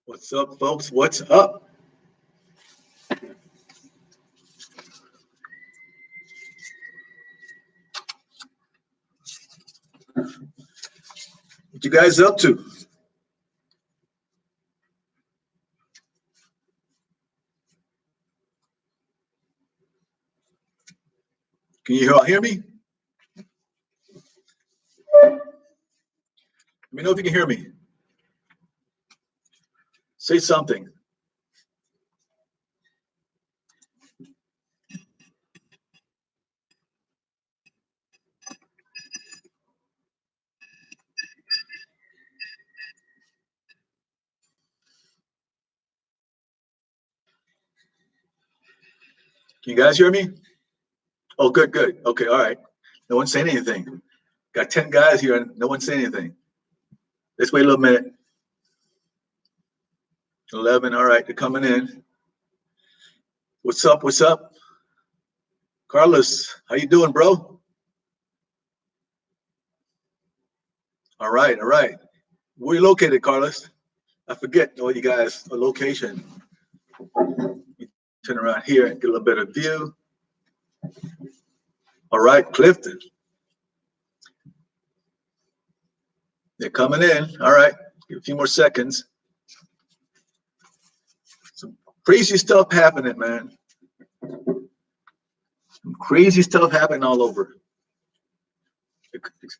What's up, folks? What's up? What you guys up to? Can you all hear me? Let me know if you can hear me. Say something. Can you guys hear me? Oh, good, good. Okay, all right. No one's saying anything. Got 10 guys here and no one's saying anything. Let's wait a little minute. 11, all right, they're coming in. What's up? What's up? Carlos, how you doing, bro? All right, all right. Where you located, Carlos? I forget all you guys, the location. Turn around here and get a little better view. All right, Clifton. They're coming in. All right, give a few more seconds. Some crazy stuff happening, man. Some crazy stuff happening all over.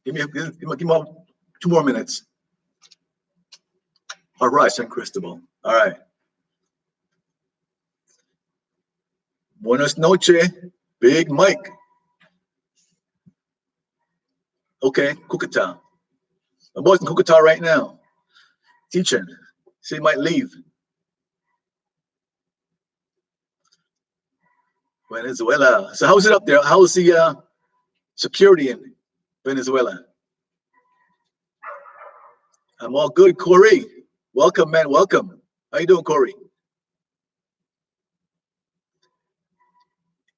Give me 2 more minutes. All right, San Cristobal. All right. Buenas noches, Big Mike. Okay, Cucuta. My boy's in Cucuta right now, teaching. So he might leave. Venezuela. So how's it up there? How's the security in Venezuela? I'm all good, Corey. Welcome, man. Welcome. How you doing, Corey?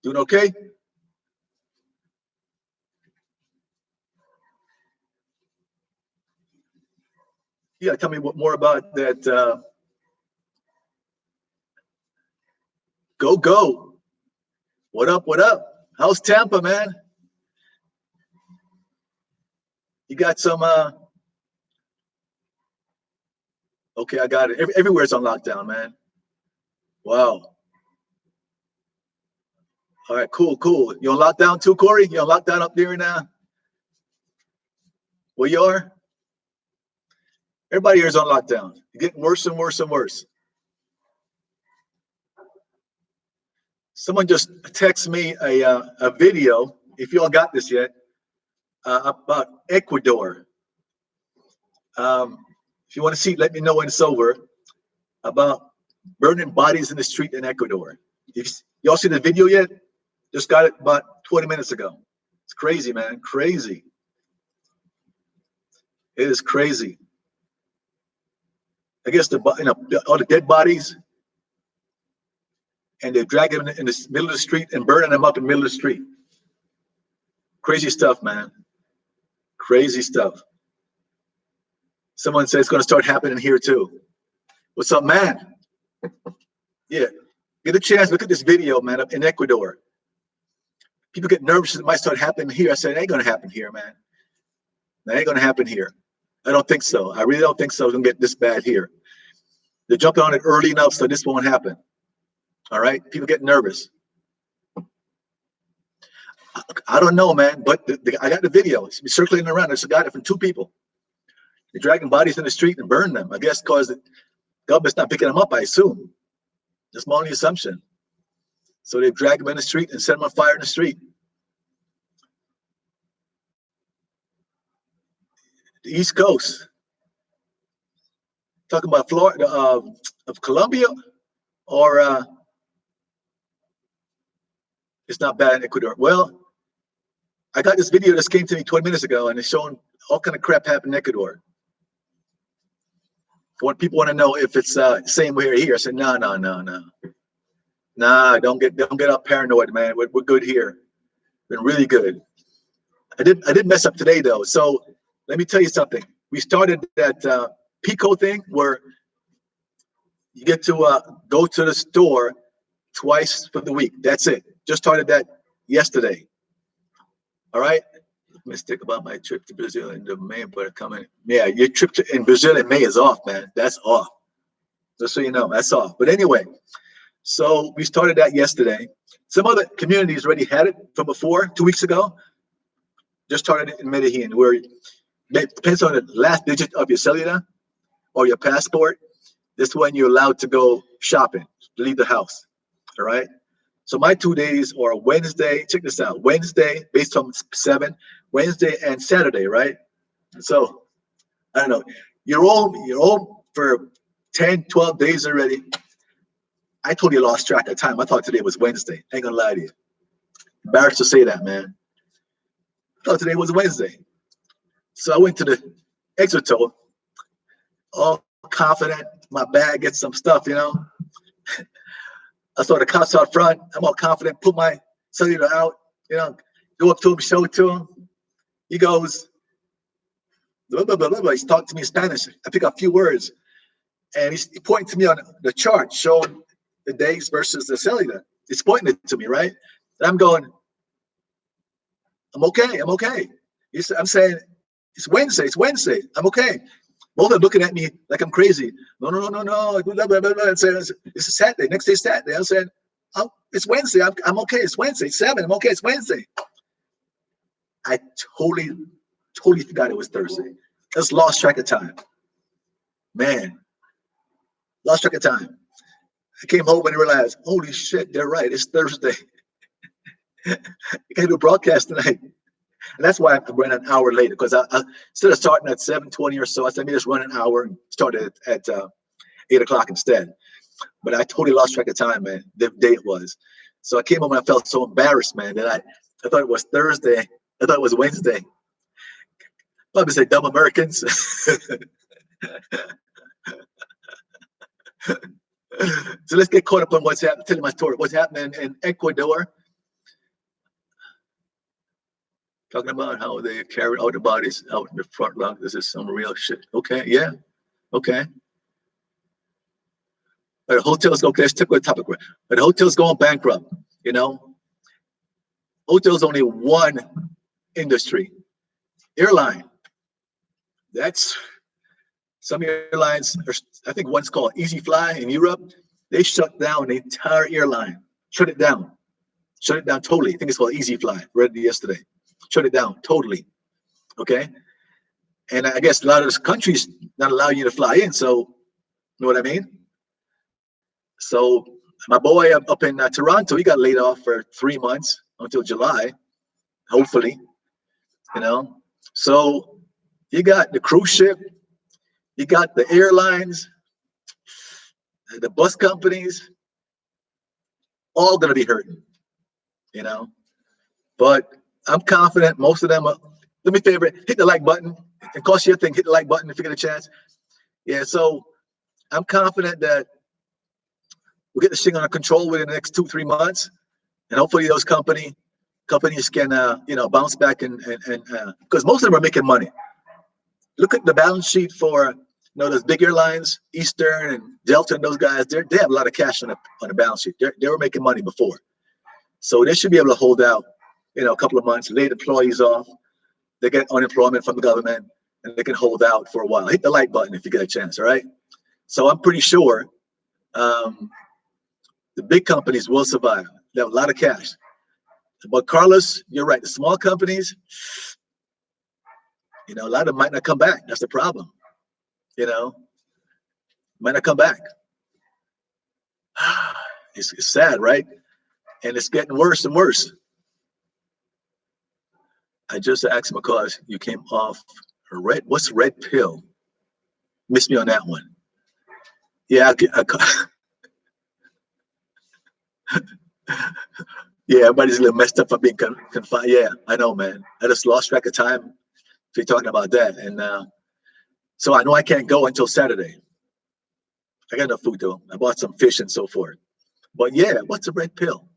Doing okay? Yeah, tell me more about that. Go. What up? What up? How's Tampa, man? You got some okay, I got it. Everywhere's on lockdown, man. Wow. All right, cool. You on lockdown too, Corey? You on lockdown up there now? Where you are? Everybody here is on lockdown. It's getting worse and worse and worse. Someone just texted me a video, if you all got this yet, about Ecuador. If you want to see, let me know when it's over. About burning bodies in the street in Ecuador. Y'all see the video yet? Just got it about 20 minutes ago. It's crazy, man. Crazy. It is crazy. I guess all the dead bodies, and they're dragging them in the middle of the street and burning them up in the middle of the street. Crazy stuff, man. Crazy stuff. Someone says it's going to start happening here too. What's up, man? Yeah. Get a chance, look at this video, man, up in Ecuador. People get nervous it might start happening here. I said, it ain't going to happen here, man. That ain't going to happen here. I don't think so. I really don't think so. It's going to get this bad here. They're jumping on it early enough so this won't happen. All right? People get nervous. I don't know, man, but I got the video. It's circulating around. There's a guy from 2 people. They're dragging bodies in the street and burning them. I guess because the government's not picking them up, I assume. That's my only assumption. So they drag them in the street and set them on fire in the street. The East Coast. Talking about Florida, of Colombia, or it's not bad in Ecuador. Well, I got this video that came to me 20 minutes ago, and it's showing all kind of crap happening in Ecuador. What people want to know if it's same way here. I said, no. Nah, don't get up paranoid, man. We're good here. Been really good. I did mess up today though. So let me tell you something. We started that Pico thing where You get to go to the store twice for the week. That's it. Just started that yesterday. All right. Let's think about my trip to Brazil in the May, but coming. Yeah, your trip in Brazil in May is off, man. That's off. Just so you know, that's off. But anyway, so we started that yesterday. Some other communities already had it from before, 2 weeks ago. Just started it in Medellin, where it depends on the last digit of your cellular or your passport. This is when you're allowed to go shopping, leave the house. All right. So my 2 days are Wednesday. Check this out. Wednesday, based on 7, Wednesday and Saturday, right? So I don't know. You're all for 10, 12 days already. I totally lost track of time. I thought today was Wednesday. I ain't gonna lie to you. Embarrassed to say that, man. I thought today was Wednesday. So I went to the Exoto, all confident. My bag gets some stuff, you know. I saw the cops out front. I'm all confident. Put my cellular out, you know. Go up to him, show it to him. He goes, blah, blah, blah, blah, blah. He's talking to me in Spanish. I pick up a few words, and he's pointing to me on the chart, showing the days versus the cellular. He's pointing it to me, right? And I'm going, I'm okay. I'm okay. I'm saying, it's Wednesday. It's Wednesday. I'm okay. Both of them looking at me like I'm crazy. No, no, no, no, no. Blah, blah, blah, blah. And saying, it's a Saturday. Next day's Saturday. I'm saying, oh, it's Wednesday. I'm okay. It's Wednesday. It's 7. I'm okay. It's Wednesday. I totally forgot it was Thursday. Just lost track of time. Man, lost track of time. I came home and realized, holy shit, they're right. It's Thursday. I can't do a broadcast tonight. And that's why I ran an hour later, because I instead of starting at 7:20 or so, I said, let me just run an hour and started at 8 o'clock instead. But I totally lost track of time, man, the day it was. So I came home and I felt so embarrassed, man, that I thought it was Thursday. I thought it was Wednesday. Probably say dumb Americans. So let's get caught up on what's happening. Tell you my story. What's happening in Ecuador. Talking about how they carried all the bodies out in the front line. This is some real shit. Okay, yeah, okay. But the hotels go. Let's take the topic. But the hotels going bankrupt. You know, hotels only one industry. Airline. That's some airlines. I think one's called Easy Fly in Europe. They shut down the entire airline. Shut it down. Shut it down totally. I think it's called Easy Fly. Read it yesterday. Shut it down totally. Okay. And I guess a lot of those countries not allow you to fly in. So, you know what I mean? So my boy up in Toronto, he got laid off for 3 months until July, hopefully, you know. So you got the cruise ship, you got the airlines, the bus companies, all going to be hurting, you know. But I'm confident most of them are. Do me a favor, hit the like button. It costs you a thing. Hit the like button if you get a chance. Yeah, so I'm confident that we'll get this thing under control within the next 2-3 months, and hopefully those companies can bounce back and because most of them are making money. Look at the balance sheet for those big airlines, Eastern and Delta, and those guys. They have a lot of cash on the balance sheet. They were making money before, so they should be able to hold out. A couple of months, lay employees off. They get unemployment from the government, and they can hold out for a while. Hit the like button if you get a chance. All right. So I'm pretty sure the big companies will survive. They have a lot of cash. But Carlos, you're right. The small companies, a lot of them might not come back. That's the problem. Might not come back. It's sad, right? And it's getting worse and worse. I just asked because you came off a red. What's red pill? Missed me on that one. Yeah, yeah, everybody's a little messed up for being confined. Yeah, I know, man. I just lost track of time if you're talking about that. And so I know I can't go until Saturday. I got enough food though. I bought some fish and so forth. But yeah, what's a red pill?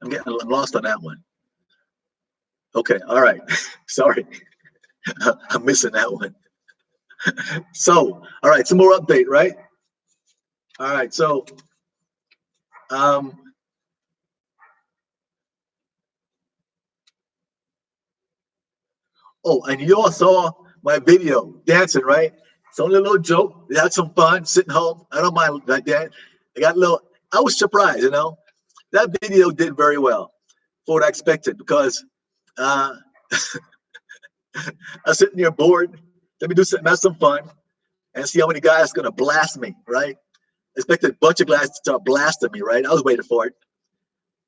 I'm lost on that one. Okay, all right. Sorry. I'm missing that one. So, all right, some more update, right? All right. So, um, oh, and you all saw my video dancing, right? It's only a little joke. We had some fun sitting home. I don't mind like that. I got a little, I was surprised, you know. That video did very well for what I expected because uh, I was sitting there bored. Let me do something, have some fun, and see how many guys gonna blast me, right? I expected a bunch of guys to start blasting me, right? I was waiting for it.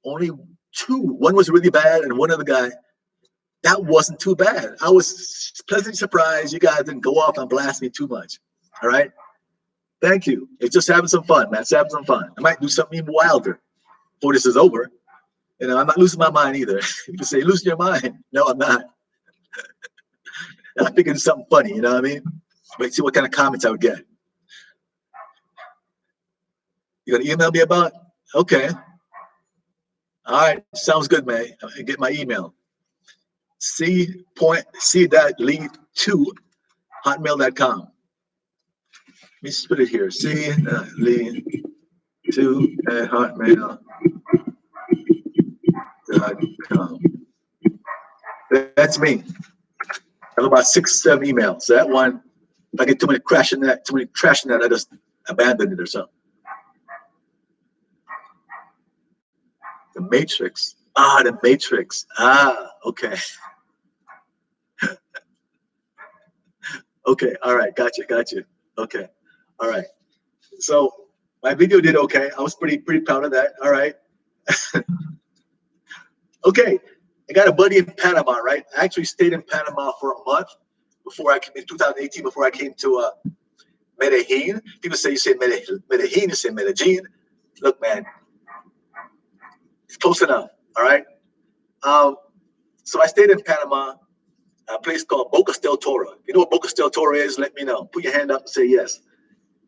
Only two. One was really bad, and one other guy that wasn't too bad. I was pleasantly surprised you guys didn't go off and blast me too much. All right. Thank you. It's just having some fun, man. It's having some fun. I might do something even wilder before this is over. You know, I'm not losing my mind either. You can say, losing your mind. No, I'm not. I'm thinking something funny, you know what I mean? Wait, see what kind of comments I would get. You gonna email me about? Okay. All right. Sounds good, man. Get my email. c.lee2 Let me split it here. clee2@hotmail.com. That's me. I have about 6, 7 emails. So that one, if I get too many trash in that, I just abandon it or something. The Matrix. Ah, the Matrix. Ah, okay. Okay. All right. Gotcha. Okay. All right. So my video did okay. I was pretty proud of that. All right. Okay. I got a buddy in Panama, right? I actually stayed in Panama for a month before I came in 2018, before I came to Medellin. People say you say Medellin, you say Medellin. Look, man, it's close enough. All right. Um, so I stayed in Panama, a place called Bocas del Toro. If you know what Bocas del Toro is, let me know. Put your hand up and say yes.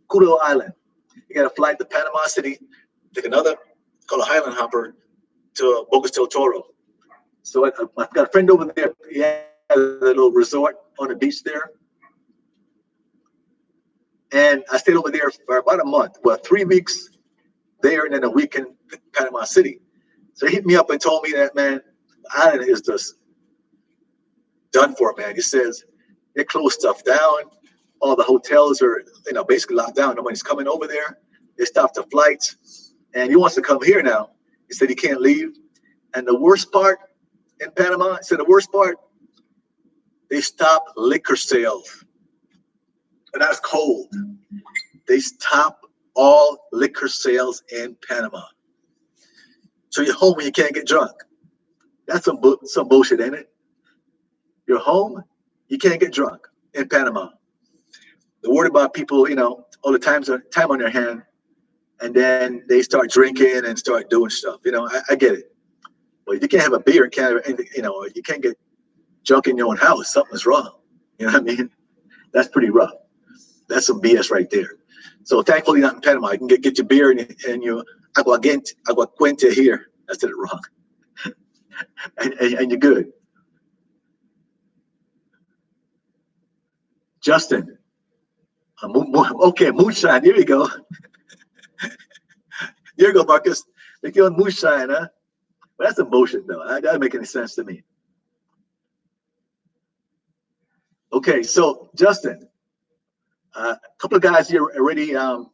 Cool little island. You got to fly to Panama City, take another, called a Highland Hopper, to Bocas del Toro. So I've got a friend over there. He has a little resort on the beach there. And I stayed over there for about a month, well, 3 weeks there and then a week in Panama City. So he hit me up and told me that, man, the island is just done for, man. He says they closed stuff down. All the hotels are, basically locked down. Nobody's coming over there. They stopped the flights. And he wants to come here now. He said he can't leave. And the worst part in Panama, he said the worst part, they stopped liquor sales. And that's cold. They stop all liquor sales in Panama. So you're home when you can't get drunk. That's some bullshit, ain't it? You're home, you can't get drunk in Panama. They're worried about people, all the time on their hand, and then they start drinking and start doing stuff. I get it. But you can't have a beer and you can't get drunk in your own house. Something's wrong. You know what I mean? That's pretty rough. That's some BS right there. So thankfully not in Panama. You can get your beer and your aguacuente here. I said it wrong. and you're good. Justin. Okay, moonshine. Here you go. Here you go, Marcus. They're on moonshine, huh? But that's some bullshit, though. That doesn't make any sense to me. Okay, so Justin, a couple of guys here already. No,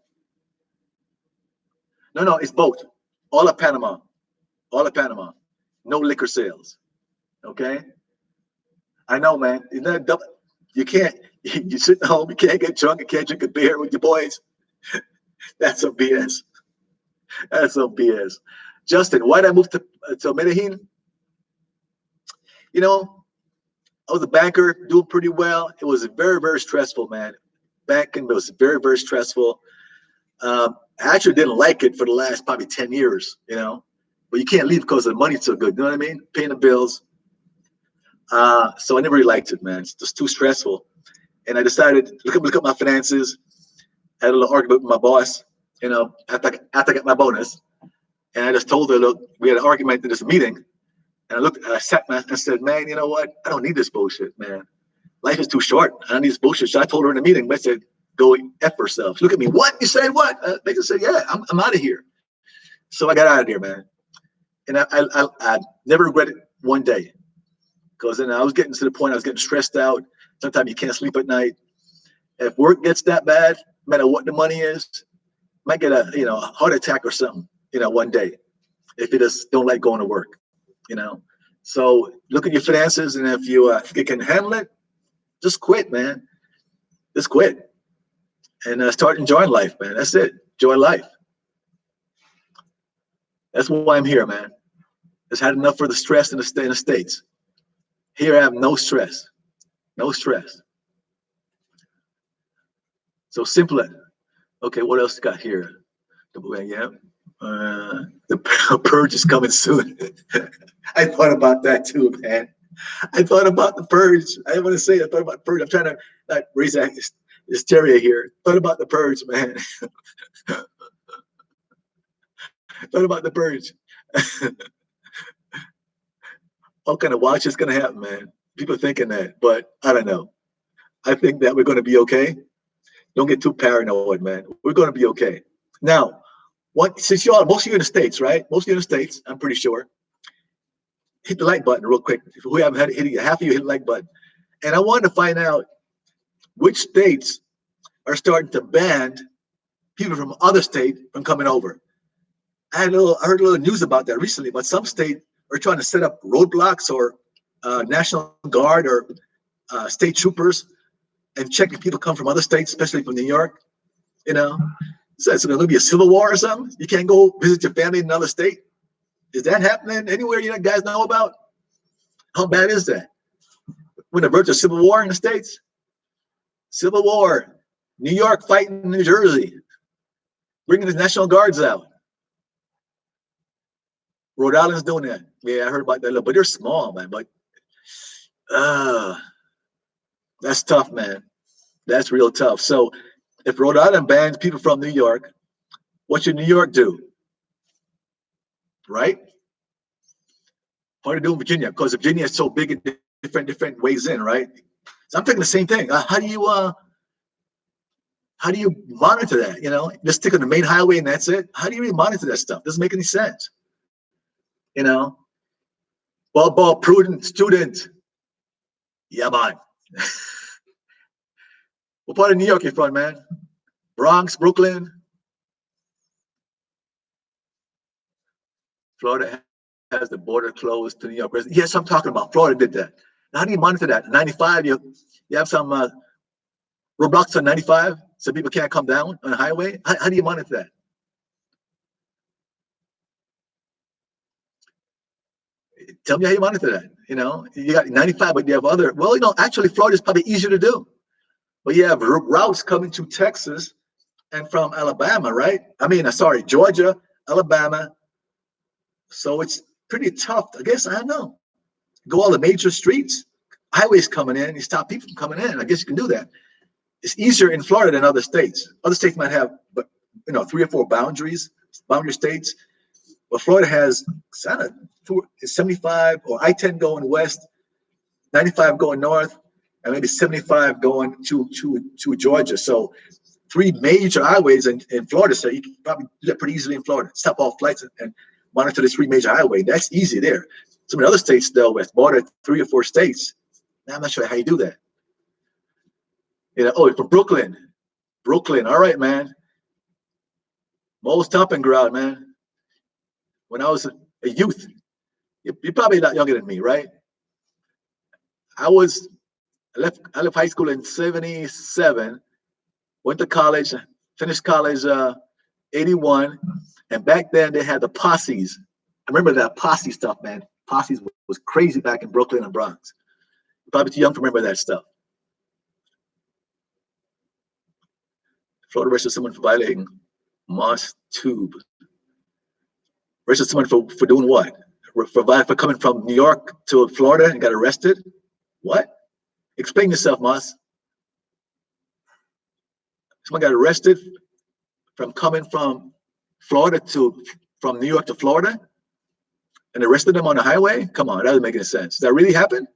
it's both. All of Panama. All of Panama. No liquor sales. Okay. I know, man. You can't. You sit at home. You can't get drunk. You can't drink a beer with your boys. That's some BS. That's some BS. Justin, why did I move to Medellin? I was a banker, doing pretty well. It was very, very stressful, man. Banking was very, very stressful. I actually didn't like it for the last probably 10 years, but you can't leave because the money's so good. You know what I mean? Paying the bills. So I never really liked it, man. It's just too stressful. And I decided to look at my finances. I had a little argument with my boss, after I got my bonus. And I just told her, look, we had an argument in this meeting. And I sat and I said, man, you know what? I don't need this bullshit, man. Life is too short. I don't need this bullshit. So I told her in the meeting, I said, go F ourselves. Look at me. What? You said what? They just said, yeah, I'm out of here. So I got out of there, man. And I never regretted one day. Because then I was getting to the point I was getting stressed out. Sometimes you can't sleep at night. If work gets that bad, no matter what the money is, might get a heart attack or something, one day if you just don't like going to work. So look at your finances, and if you can handle it, just quit, man. Just quit and start enjoying life, man. That's it. Enjoy life. That's why I'm here, man. Just had enough for the stress in the States. Here I have no stress. No stress. So simple. Okay, what else got here? Yeah. The purge is coming soon. I thought about that too, man. I thought about the purge. I want to say I thought about the purge. I'm trying to not raise that hysteria here. Thought about the purge, man. Thought about the purge. All kind of watch is gonna happen, man. People thinking that, but I don't know. I think that we're gonna be okay. Don't get too paranoid, man. We're gonna be okay. Now, since most of you in the States, right? Most of you in the States, I'm pretty sure. Hit the like button real quick. If we haven't had it, half of you hit the like button. And I wanted to find out which states are starting to ban people from other states from coming over. I heard a little news about that recently, but some states are trying to set up roadblocks or National Guard or state troopers and check if people come from other states, especially from New York. So it's going to be a civil war or something. You can't go visit your family in another state. Is that happening anywhere you guys know about? How bad is that? We're on the verge of civil war in the States. Civil war. New York fighting New Jersey. Bringing the National Guards out. Rhode Island's doing that. Yeah, I heard about that. But they're small, man. But that's tough, man. That's real tough. So if Rhode Island bans people from New York, what should New York do? Right? Hard to do in Virginia because Virginia is so big in different ways in, right? So I'm thinking the same thing. How do you monitor that? Just stick on the main highway and that's it. How do you really monitor that stuff? Doesn't make any sense. Ball prudent student. Yeah, man. What part of New York you from, man? Bronx, Brooklyn, Florida has the border closed to New York. Yes, I'm talking about. Florida did that. Now, how do you monitor that? 95, you have some roadblocks on 95 so people can't come down on the highway. How do you monitor that? Tell me how you monitor that. You got 95, but you have other. Well, actually, Florida is probably easier to do. But you have routes coming to Texas and from Alabama, right? Georgia, Alabama. So it's pretty tough. I guess, I don't know. Go all the major streets, highways coming in, you stop people from coming in. I guess you can do that. It's easier in Florida than other states. Other states might have, 3 or 4 boundary states. But Florida has 75 or I-10 going west, 95 going north, and maybe 75 going to Georgia. So 3 major highways in Florida. So you can probably do that pretty easily in Florida. Stop all flights and monitor the 3 major highways. That's easy there. Some of the other states, though, with border 3 or 4 states, I'm not sure how you do that. From Brooklyn. All right, man. Most stomping ground, man. When I was a youth, you're probably not younger than me, right? I left high school in 77, went to college, finished college 81, and back then they had the posses. I remember that posse stuff, man. Posses was crazy back in Brooklyn and Bronx. You're probably too young to remember that stuff. Florida arrested someone for violating Moss Tube. Arrested someone for doing what? For coming from New York to Florida and got arrested? What? Explain yourself, Moss. Someone got arrested from coming from from New York to Florida and arrested them on the highway? Come on, that doesn't make any sense. Did that really happen?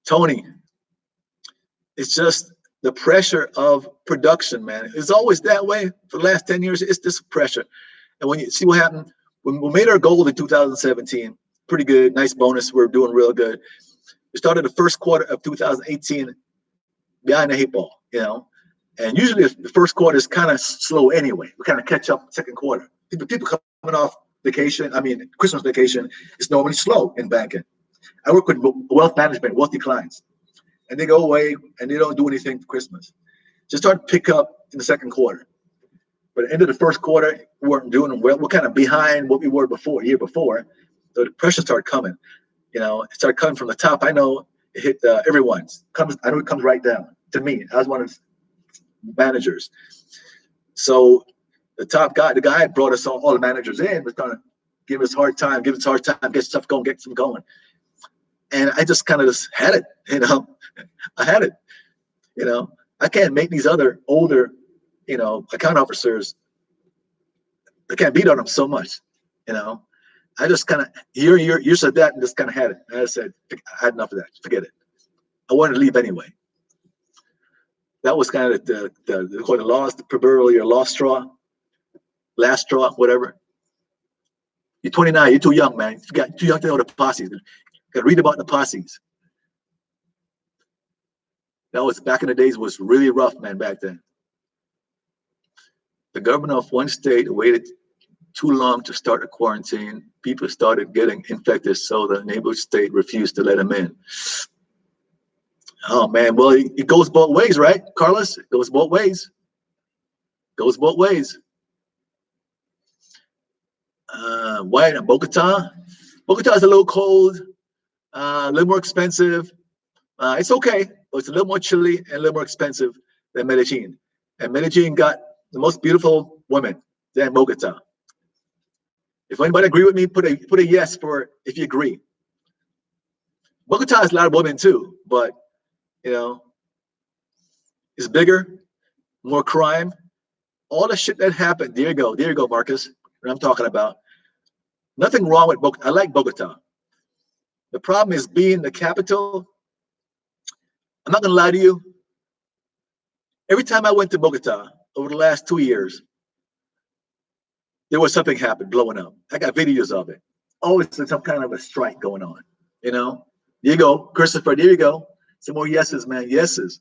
Tony, it's just The pressure of production, man. It's always that way for the last 10 years. It's this pressure. And when you see what happened, when we made our goal in 2017, pretty good, nice bonus. We're doing real good. We started the first quarter of 2018 behind the 8 ball, and usually the first quarter is kind of slow anyway. We kind of catch up second quarter. People coming off vacation, Christmas vacation, is normally slow in banking. I work with wealth management, wealthy clients, and they go away and they don't do anything for Christmas. Just start to pick up in the second quarter. But at the end of the first quarter, we weren't doing well. We're kind of behind what we were before, year before. So the pressure started coming. It started coming from the top. I know it hit everyone's. I know it comes right down to me. I was one of the managers. So the top guy, the guy brought us all the managers in, was trying to give us a hard time, get stuff going, get some going. And I just kind of just had it, I had it, I can't make these other older, account officers, I can't beat on them so much, I just kind of, you said that and just kind of had it. And I said, I had enough of that, forget it. I wanted to leave anyway. That was kind of the proverbial your last straw, whatever. You're 29, you're too young, man. You got too young to know the posses. You got to read about the posses. That was back in the days, was really rough, man, back then. The governor of one state waited too long to start a quarantine. People started getting infected, so the neighboring state refused to let them in. Oh man, well, it goes both ways, right, Carlos? It goes both ways. Goes both ways. Why in Bogota? Bogota is a little cold, a little more expensive. It's okay, but it's a little more chilly and a little more expensive than Medellin. And Medellin got the most beautiful women than Bogota. If anybody agree with me, put a yes for if you agree. Bogota has a lot of women too, but it's bigger, more crime. All the shit that happened. There you go, Marcus. What I'm talking about. Nothing wrong with Bogota. I like Bogota. The problem is being the capital. I'm not gonna lie to you. Every time I went to Bogota over the last 2 years, there was something happened, blowing up. I got videos of it. Always some kind of a strike going on. There you go, Christopher. There you go. Some more yeses, man. Yeses.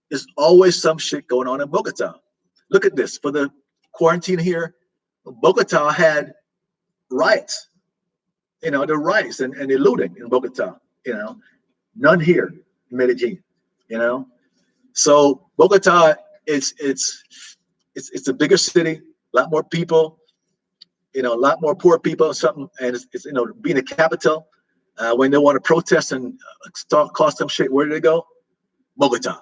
There's always some shit going on in Bogota. Look at this. For the quarantine here, Bogota had riots. The riots and the looting in Bogota. None here in Medellin. So Bogota, it's a bigger city, a lot more people. A lot more poor people. Something, and it's being a capital. When they want to protest and cause some shit, where do they go? Bogota.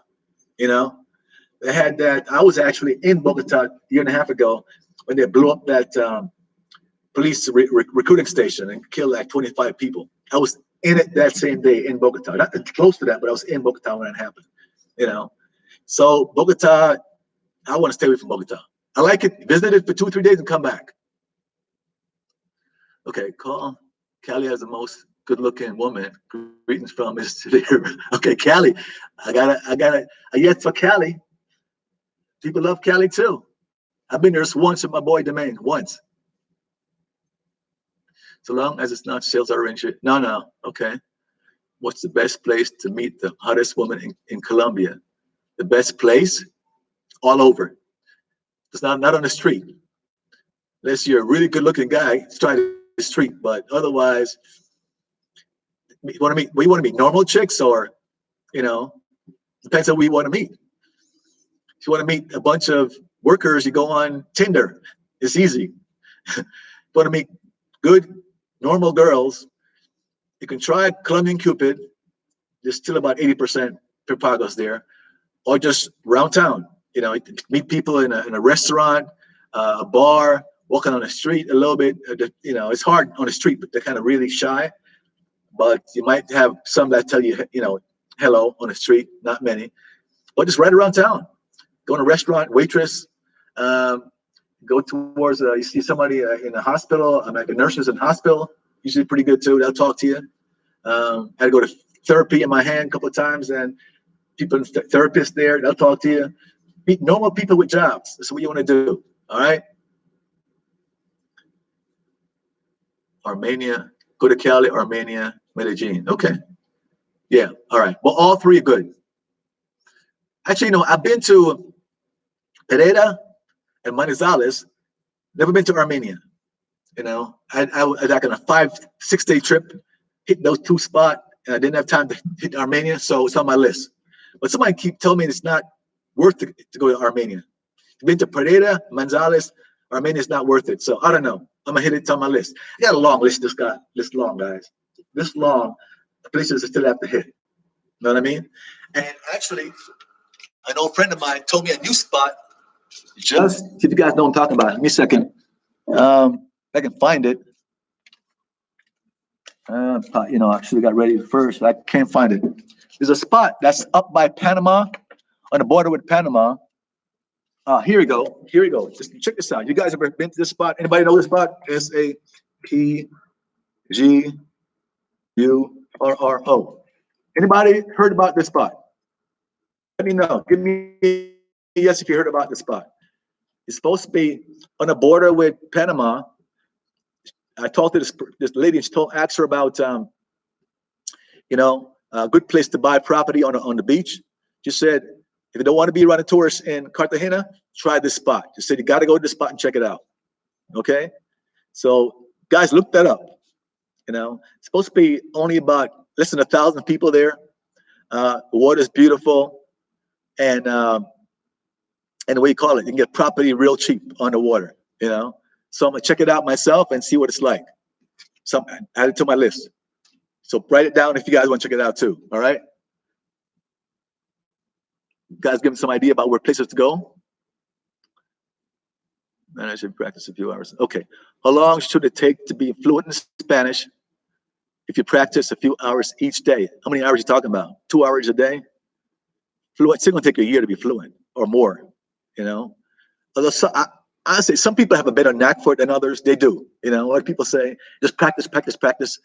They had that. I was actually in Bogota a year and a half ago when they blew up that police recruiting station and killed like 25 people. I was in it that same day in Bogota. Not close to that, but I was in Bogota when it happened. So Bogota, I want to stay away from Bogota. I like it. Visit it for 2-3 days and come back. Okay, call. Cali has the most good-looking woman. Greetings from Mr. Okay, Cali. I got a yes for Cali. People love Cali too. I've been there just once with my boy Domain, once. So long as it's not sales oriented. No. Okay. What's the best place to meet the hottest woman in Colombia? The best place? All over. It's not on the street. Unless you're a really good-looking guy, try the street. But otherwise, you want to meet normal chicks, or depends on who you want to meet. If you want to meet a bunch of workers, you go on Tinder. It's easy. If you want to meet good, normal girls, you can try Colombian Cupid. There's still about 80% prepagos there, or just round town. Meet people in a restaurant, a bar, walking on the street a little bit. It's hard on the street, but they're kind of really shy. But you might have some that tell you, hello on the street. Not many, but just right around town. Go to a restaurant, waitress. Go towards. You see somebody in a hospital. Like a nurses in hospital. Usually pretty good too. They'll talk to you. I had to go to therapy in my hand a couple of times, and people, therapists there. They'll talk to you. Meet normal people with jobs. That's what you want to do. All right. Armenia. Go to Cali, Armenia, Medellin. Okay. Yeah. All right. Well, all three are good. Actually, I've been to Pereira and Manizales. Never been to Armenia. I was like on a 5-6 day trip, hit those two spots, and I didn't have time to hit Armenia, so it's on my list. But somebody keep telling me it's not worth it to go to Armenia. I've been to Pereira, Manizales, Armenia is not worth it. So I don't know. I'm gonna hit it on my list. I got a long list. This long, guys. This long. The places I still have to hit. You know what I mean? And actually, an old friend of mine told me a new spot. Just see if you guys know what I'm talking about. Give me a second. If I can find it. I should have got ready first. I can't find it. There's a spot that's up by Panama, on the border with Panama. Here we go. Here we go. Just check this out. You guys ever been to this spot? Anybody know this spot? Sapgurro. Anybody heard about this spot? Let me know. Give me a yes if you heard about this spot. It's supposed to be on the border with Panama. I talked to this lady. And asked her about a good place to buy property on the beach. She said, if you don't want to be around the tourists in Cartagena, try this spot. She said you got to go to this spot and check it out. Okay, so guys, look that up. It's supposed to be only about less than 1,000 people there. The water is beautiful, and the way you call it, you can get property real cheap on the water. So I'm gonna check it out myself and see what it's like. So add it to my list. So write it down if you guys want to check it out too. All right. You guys give me some idea about where places to go. And I should practice a few hours. Okay. How long should it take to be fluent in Spanish if you practice a few hours each day? How many hours are you talking about? 2 hours a day? Fluent. It's going to take a year to be fluent or more. Although honestly, some people have a better knack for it than others. They do. What people say, just practice, practice, practice.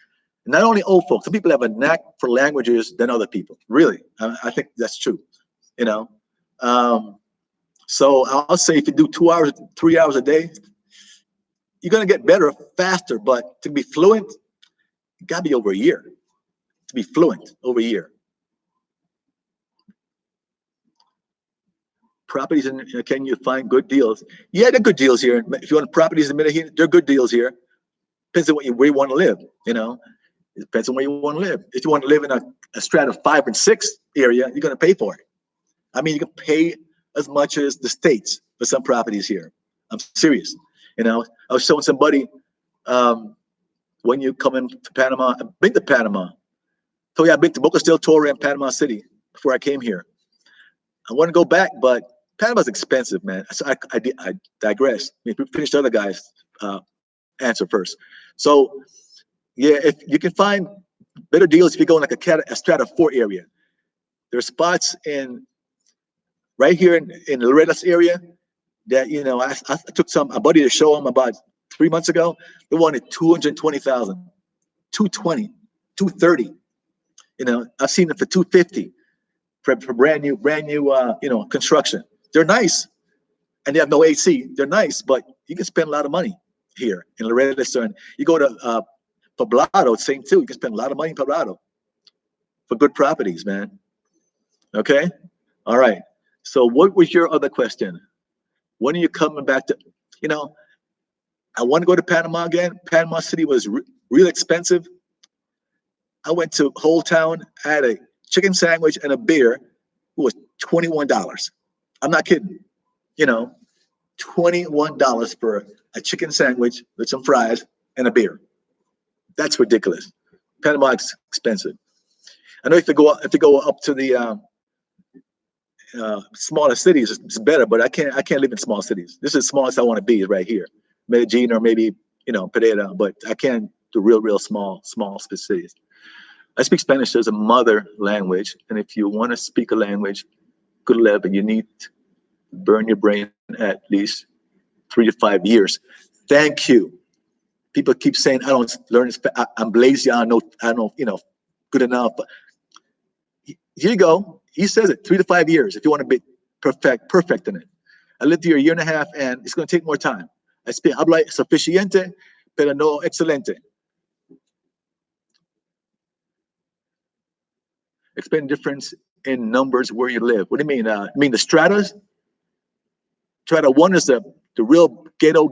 And not only old folks, some people have a knack for languages than other people. Really, I think that's true. So I'll say if you do 2 hours, 3 hours a day, you're gonna get better faster. But to be fluent, you gotta be over a year. To be fluent, over a year. Properties can you find good deals? Yeah, they're good deals here. If you want properties in Medellin, they're good deals here. Depends on where you want to live. It depends on where you want to live. If you want to live in a strata 5 and 6 area, you're gonna pay for it. I mean, you can pay as much as the States for some properties here. I'm serious. I was showing somebody when you come into Panama, I've been to Panama. So yeah, I've been to Boca del Toro and Panama City before I came here. I want to go back, but Panama's expensive, man. So I digress. Finish the other guy's answer first. So yeah, if you can find better deals if you go in like a strata 4 area. There's spots right here in the Loretta's area that I took a buddy to show him about 3 months ago. They wanted 220,000, 220, 230. I've seen it for 250 for brand new construction. They're nice, and they have no AC. They're nice, but you can spend a lot of money here in Loretta's. And you go to Poblado, same too. You can spend a lot of money in Poblado for good properties, man. Okay, all right. So what was your other question? When are you coming back to, I want to go to Panama again. Panama City was real expensive. I went to Whole Town. I had a chicken sandwich and a beer. It was $21. I'm not kidding. $21 for a chicken sandwich with some fries and a beer. That's ridiculous. Panama is expensive. I know if you go up to the smaller cities, it's better, but I can't live in small cities. This is the smallest I want to be, is right here, Medellin, or maybe Pereira, but I can't do real small cities. I speak Spanish as a mother language, and if you want to speak a language, good level, you need to burn your brain at least 3 to 5 years. Thank you. People keep saying I don't learn. I'm lazy. I don't know. Good enough. But here you go. he says it, 3 to 5 years if you want to be perfect in it. I lived here a year and a half, and it's going to take more time. I speak habla suficiente, pero no excelente. Explain the difference in numbers where you live. What do you mean? I mean the stratas? Strata 1 is the real ghetto.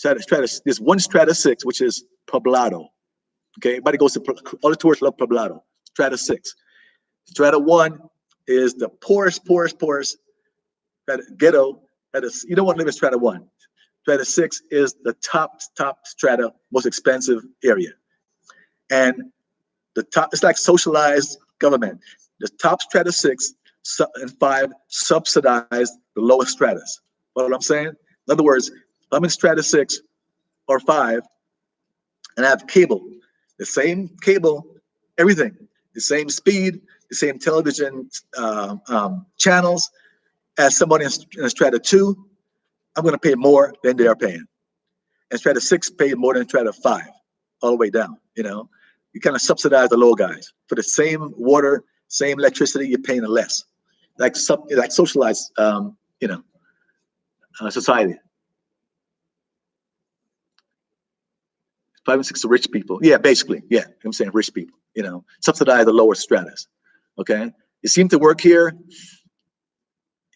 There's one strata 6, which is poblado. Okay, everybody goes to all the tourists love poblado. Strata 6. Strata 1 is the poorest ghetto. That is, you don't want to live in strata 1. Strata 6 is the top strata, most expensive area. And the top, it's like socialized government. The top strata 6 and 5 subsidize the lowest stratas. You know what I'm saying? In other words, if I'm in strata 6 or 5 and I have cable, the same cable, everything, the same speed, the same television channels as somebody in strata 2, I'm going to pay more than they are paying. And strata 6 pay more than strata 5, all the way down. You know, you kind of subsidize the low guys for the same water, same electricity. You're paying less, like socialized, society. 5 and 6 are rich people. Yeah, basically. Yeah, I'm saying rich people. You know, subsidize the lower stratas. Okay, it seemed to work here.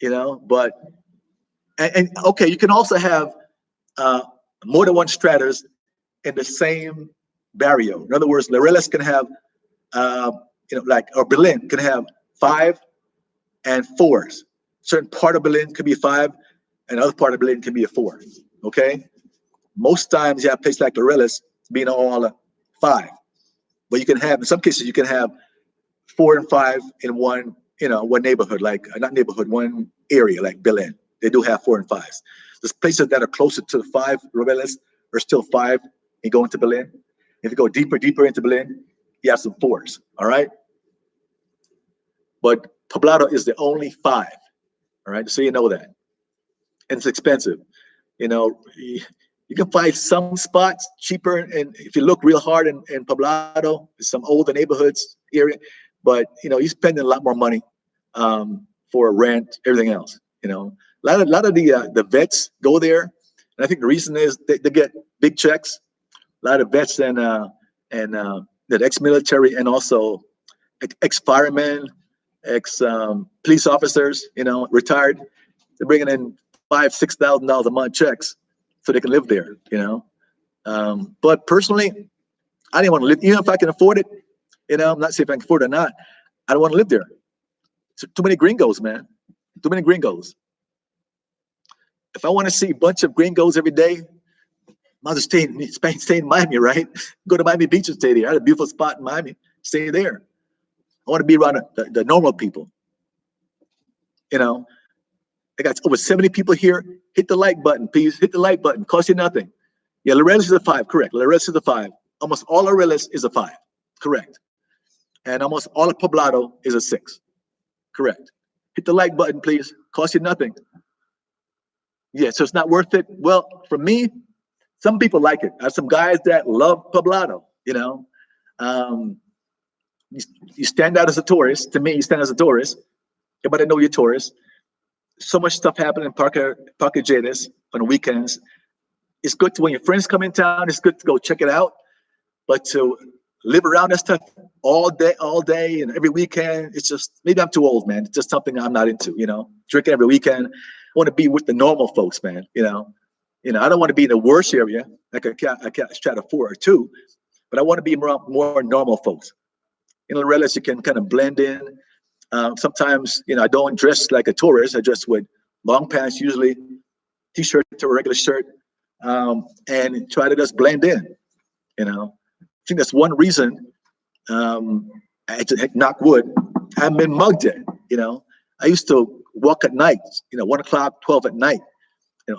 You know, but and okay, you can also have more than one stratas in the same barrio. In other words, Laureles can have, or Berlin can have 5 and 4s. Certain part of Berlin could be 5, and other part of Berlin can be a 4. Okay, most times you have places like Laureles being all 5, but you can have, in some cases, you can have 4 and 5 in one, one neighborhood, like not neighborhood, one area like Berlin. They do have 4 and 5s. There's places that are closer to the 5 Laureles are still 5 and go into Berlin. If you go deeper into Berlin, you have some 4s. All right. But Poblado is the only 5. All right. So you know that. And it's expensive. You know, you can find some spots cheaper. And if you look real hard in Poblado, some older neighborhoods area, but you're spending a lot more money for rent, everything else. You know, a lot of the vets go there, and I think the reason is they get big checks. A lot of vets and that ex-military and also ex-firemen, ex-police officers, retired. They're bringing in $5,000-6,000 a month checks so they can live there. But personally, I didn't want to live, even if I can afford it. I'm not saying if I can afford it or not. I don't want to live there. It's too many gringos, man. Too many gringos. If I want to see a bunch of gringos every day, might as well stay in Miami, right? Go to Miami Beach and stay there. I had a beautiful spot in Miami. Stay there. I want to be around the normal people. I got over 70 people here. Hit the like button, please. Hit the like button. Cost you nothing. Yeah, Laureles is a 5, correct. Laureles is a 5. Almost all Laureles is a 5, correct. And almost all of Poblado is a 6, correct. Hit the like button, please. Cost you nothing. Yeah, so it's not worth it. Well, for me, some people like it. I have some guys that love Poblado. You stand out as a tourist. To me, you stand as a tourist. Everybody know you're a tourist. So much stuff happening in Parque Jades on the weekends. It's good when your friends come in town. It's good to go check it out. But to live around that stuff all day and every weekend, it's just, maybe I'm too old, man. It's just something I'm not into, drinking every weekend. I want to be with the normal folks, man. I don't want to be in the worst area, like a strata 4 or 2, but I want to be more normal folks. Laureles, you can kind of blend in. Sometimes, I don't dress like a tourist. I dress with long pants, usually t-shirt to a regular shirt, and try to just blend in. I think that's one reason. I knock wood. I haven't been mugged yet. I used to walk at night. 1 o'clock, 12 at night.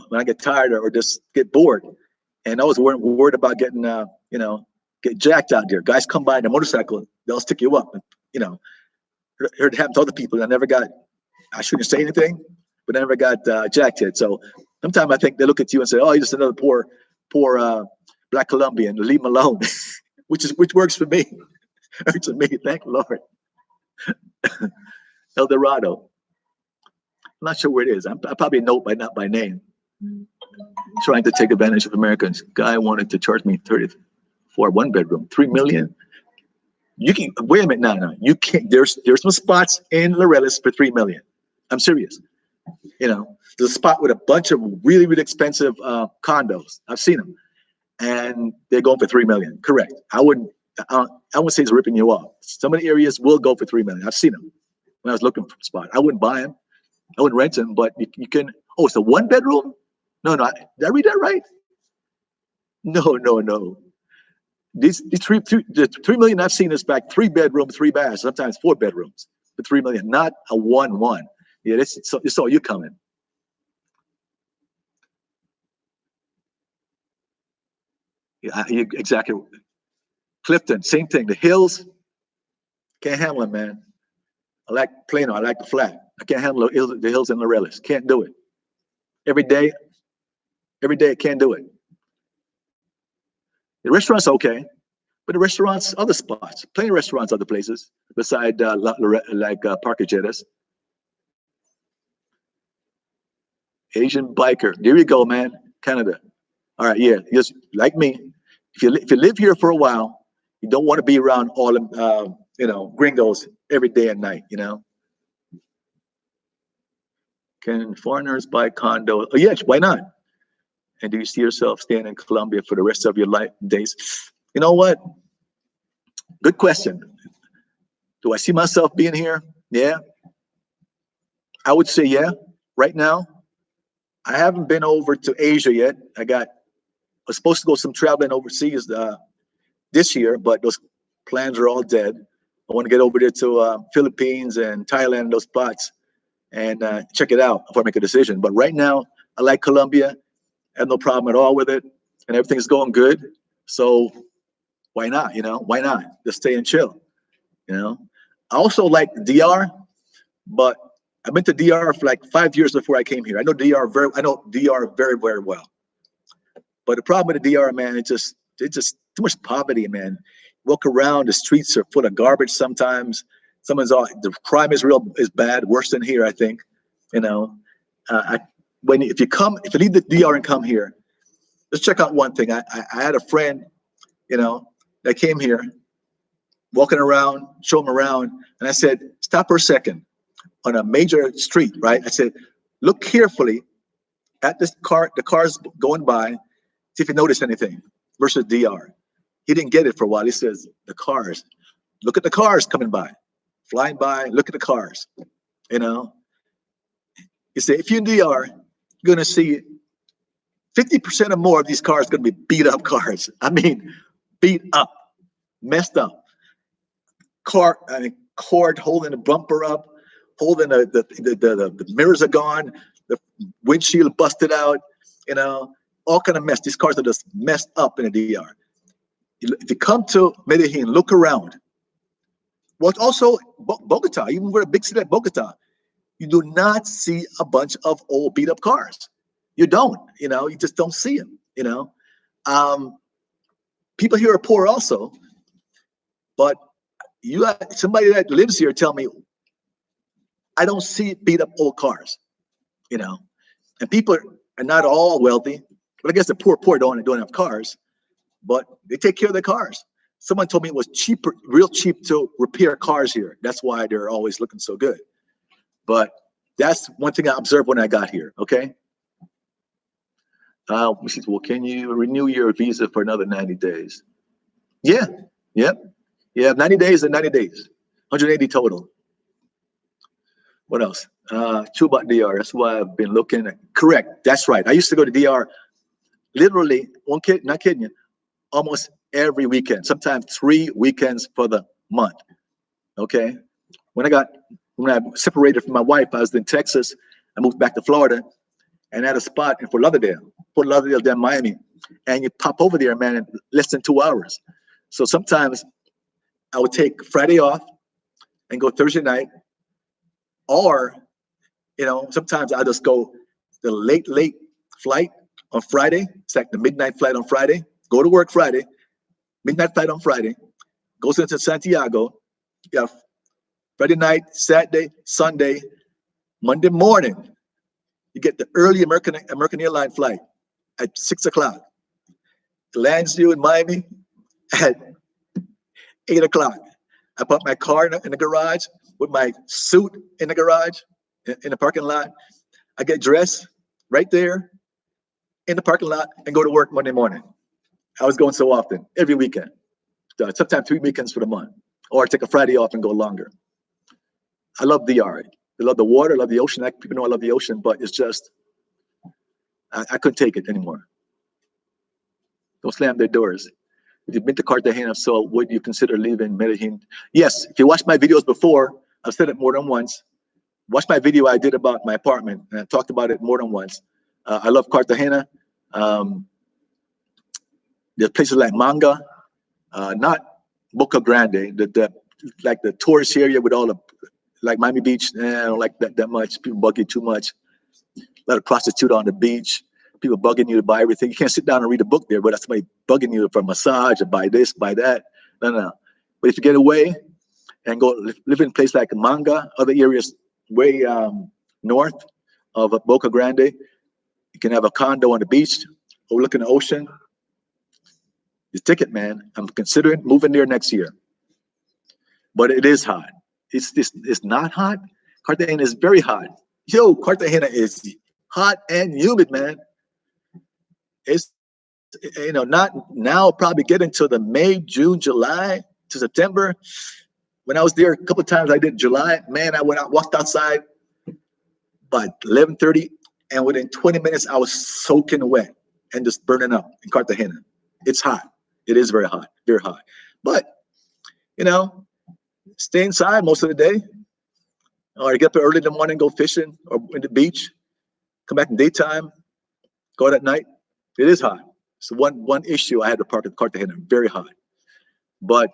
When I get tired or just get bored, and I was worried about getting, get jacked out there. Guys come by in a motorcycle, they'll stick you up. Heard it happen to other people. I shouldn't say anything, but I never got jacked yet. So sometimes I think they look at you and say, "Oh, you're just another poor Black Colombian. Leave him alone," which works for me. Hurts for me. Thank the Lord. El Dorado. I'm not sure where it is. I probably know by not by name. Trying to take advantage of Americans. Guy wanted to charge me 30 for a one bedroom, 3 million. You can wait a minute. No. You can't. There's some spots in Laureles for 3 million. I'm serious. You know, there's a spot with a bunch of really, really expensive condos. I've seen them, and they're going for 3 million. Correct. I wouldn't say it's ripping you off. Some of the areas will go for 3 million. I've seen them when I was looking for a spot. I wouldn't buy them. I wouldn't rent them, but you can. Oh, it's a one bedroom? No. Did I read that right? No. The 3 million I've seen is back 3 bedrooms, 3 baths, sometimes 4 bedrooms for 3 million, not a 1-1. Yeah, this saw you coming. Yeah, exactly. Clifton, same thing. The hills, can't handle it, man. I like Plano. I like the flat. I can't handle the hills in Laureles. Can't do it. Every day, I can't do it. The restaurant's okay, but the restaurants, other spots, plenty of restaurants, other places beside Parque Jettas. Asian biker. There you go, man. Canada. All right, yeah, just like me. If you live here for a while, you don't want to be around all them, gringos every day and night. You know. Can foreigners buy condos? Oh, yes, why not? And do you see yourself staying in Colombia for the rest of your life days? You know what? Good question. Do I see myself being here? Yeah. I would say yeah. Right now, I haven't been over to Asia yet. I was supposed to go some traveling overseas this year, but those plans are all dead. I want to get over there to Philippines and Thailand and those spots and check it out before I make a decision. But right now, I like Colombia. I have no problem at all with it, and everything's going good. So why not? You know, why not? Just stay and chill. You know, I also like DR, but I've been to DR for like 5 years before I came here. I know DR very, very well. But the problem with the DR, man, it's just too much poverty, man. Walk around, the streets are full of garbage sometimes. The crime is bad, worse than here, I think. You know, if you leave the DR and come here, let's check out one thing. I had a friend, that came here, walking around, show him around, and I said, stop for a second on a major street, right? I said, look carefully at the cars going by, see if you notice anything versus DR. He didn't get it for a while. He says, the cars, look at the cars coming by, flying by, look at the cars, He said, if you're in DR, you're going to see 50% or more of these cars going to be beat up cars. I mean, beat up, messed up. Cord holding the bumper up, holding the mirrors are gone, the windshield busted out, all kind of mess. These cars are just messed up in the DR. If you come to Medellin, look around. Well, also Bogota, even we're a big city like Bogota, you do not see a bunch of old beat up cars. You don't, you just don't see them, People here are poor also, but you have somebody that lives here tell me, I don't see beat up old cars, and people are not all wealthy, but I guess the poor don't have cars, but they take care of their cars. Someone told me it was cheaper, real cheap to repair cars here. That's why they're always looking so good. But that's one thing I observed when I got here. Okay. Well, can you renew your visa for another 90 days? Yeah. Yep. Yeah. 90 days and 90 days, 180 total. What else? True about DR. That's why I've been looking at. Correct. That's right. I used to go to DR literally, not kidding you, almost every weekend, sometimes 3 weekends for the month. Okay. When I separated from my wife, I was in Texas. I moved back to Florida and had a spot in Fort Lauderdale, down Miami. And you pop over there, man, in less than 2 hours. So sometimes I would take Friday off and go Thursday night, or, sometimes I just go the late flight on Friday. It's like the midnight flight on Friday. Go to work Friday, midnight flight on Friday, goes into Santiago. You have Friday night, Saturday, Sunday, Monday morning, you get the early American airline flight at 6 o'clock. It lands you in Miami at 8 o'clock. I put my car in the garage with my suit in the garage, in the parking lot. I get dressed right there in the parking lot and go to work Monday morning. I was going so often, every weekend. Sometimes 3 weekends for the month. Or take a Friday off and go longer. I love DR. I love the water, I love the ocean. People know I love the ocean, but it's just, I couldn't take it anymore. Don't slam their doors. If you've been to Cartagena, so would you consider leaving Medellin? Yes, if you watch my videos before, I've said it more than once. Watch my video I did about my apartment, and I talked about it more than once. I love Cartagena. There's places like Manga, not Boca Grande, like the tourist area with all the, like Miami Beach. I don't like that much. People bug you too much. A lot of prostitute on the beach. People bugging you to buy everything. You can't sit down and read a book there, but that's somebody bugging you for a massage or buy this, buy that. No. But if you get away and go live in a place like Manga, other areas way north of Boca Grande, you can have a condo on the beach overlooking the ocean. Your ticket, man. I'm considering moving there next year. But it is hot. It's not hot. Cartagena is very hot. Yo, Cartagena is hot and humid, man. It's, not now, probably get into the May, June, July to September. When I was there a couple of times, I did July. Man, I went out, walked outside by 11:30, and within 20 minutes, I was soaking wet and just burning up in Cartagena. It's hot. It is very hot, very hot. But, stay inside most of the day. Or get up early in the morning, go fishing or in the beach. Come back in daytime, go out at night. It is hot. So one issue I had to park at Cartagena, very hot. But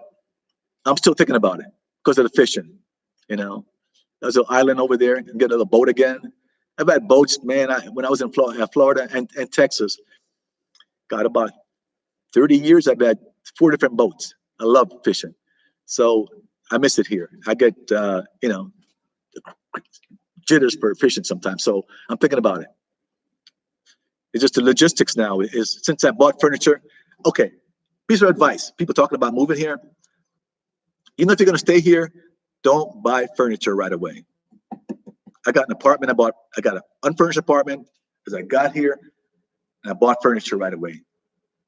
I'm still thinking about it because of the fishing. There's an island over there and get a boat again. I've had boats, man. When I was in Florida and Texas, got about 30 years, I've had 4 different boats. I love fishing. So I miss it here. I get, jitters for fishing sometimes. So I'm thinking about it. It's just the logistics now is, since I bought furniture. Okay, piece of advice. People talking about moving here. If you're going to stay here, don't buy furniture right away. I got an apartment. I got an unfurnished apartment as I got here, and I bought furniture right away.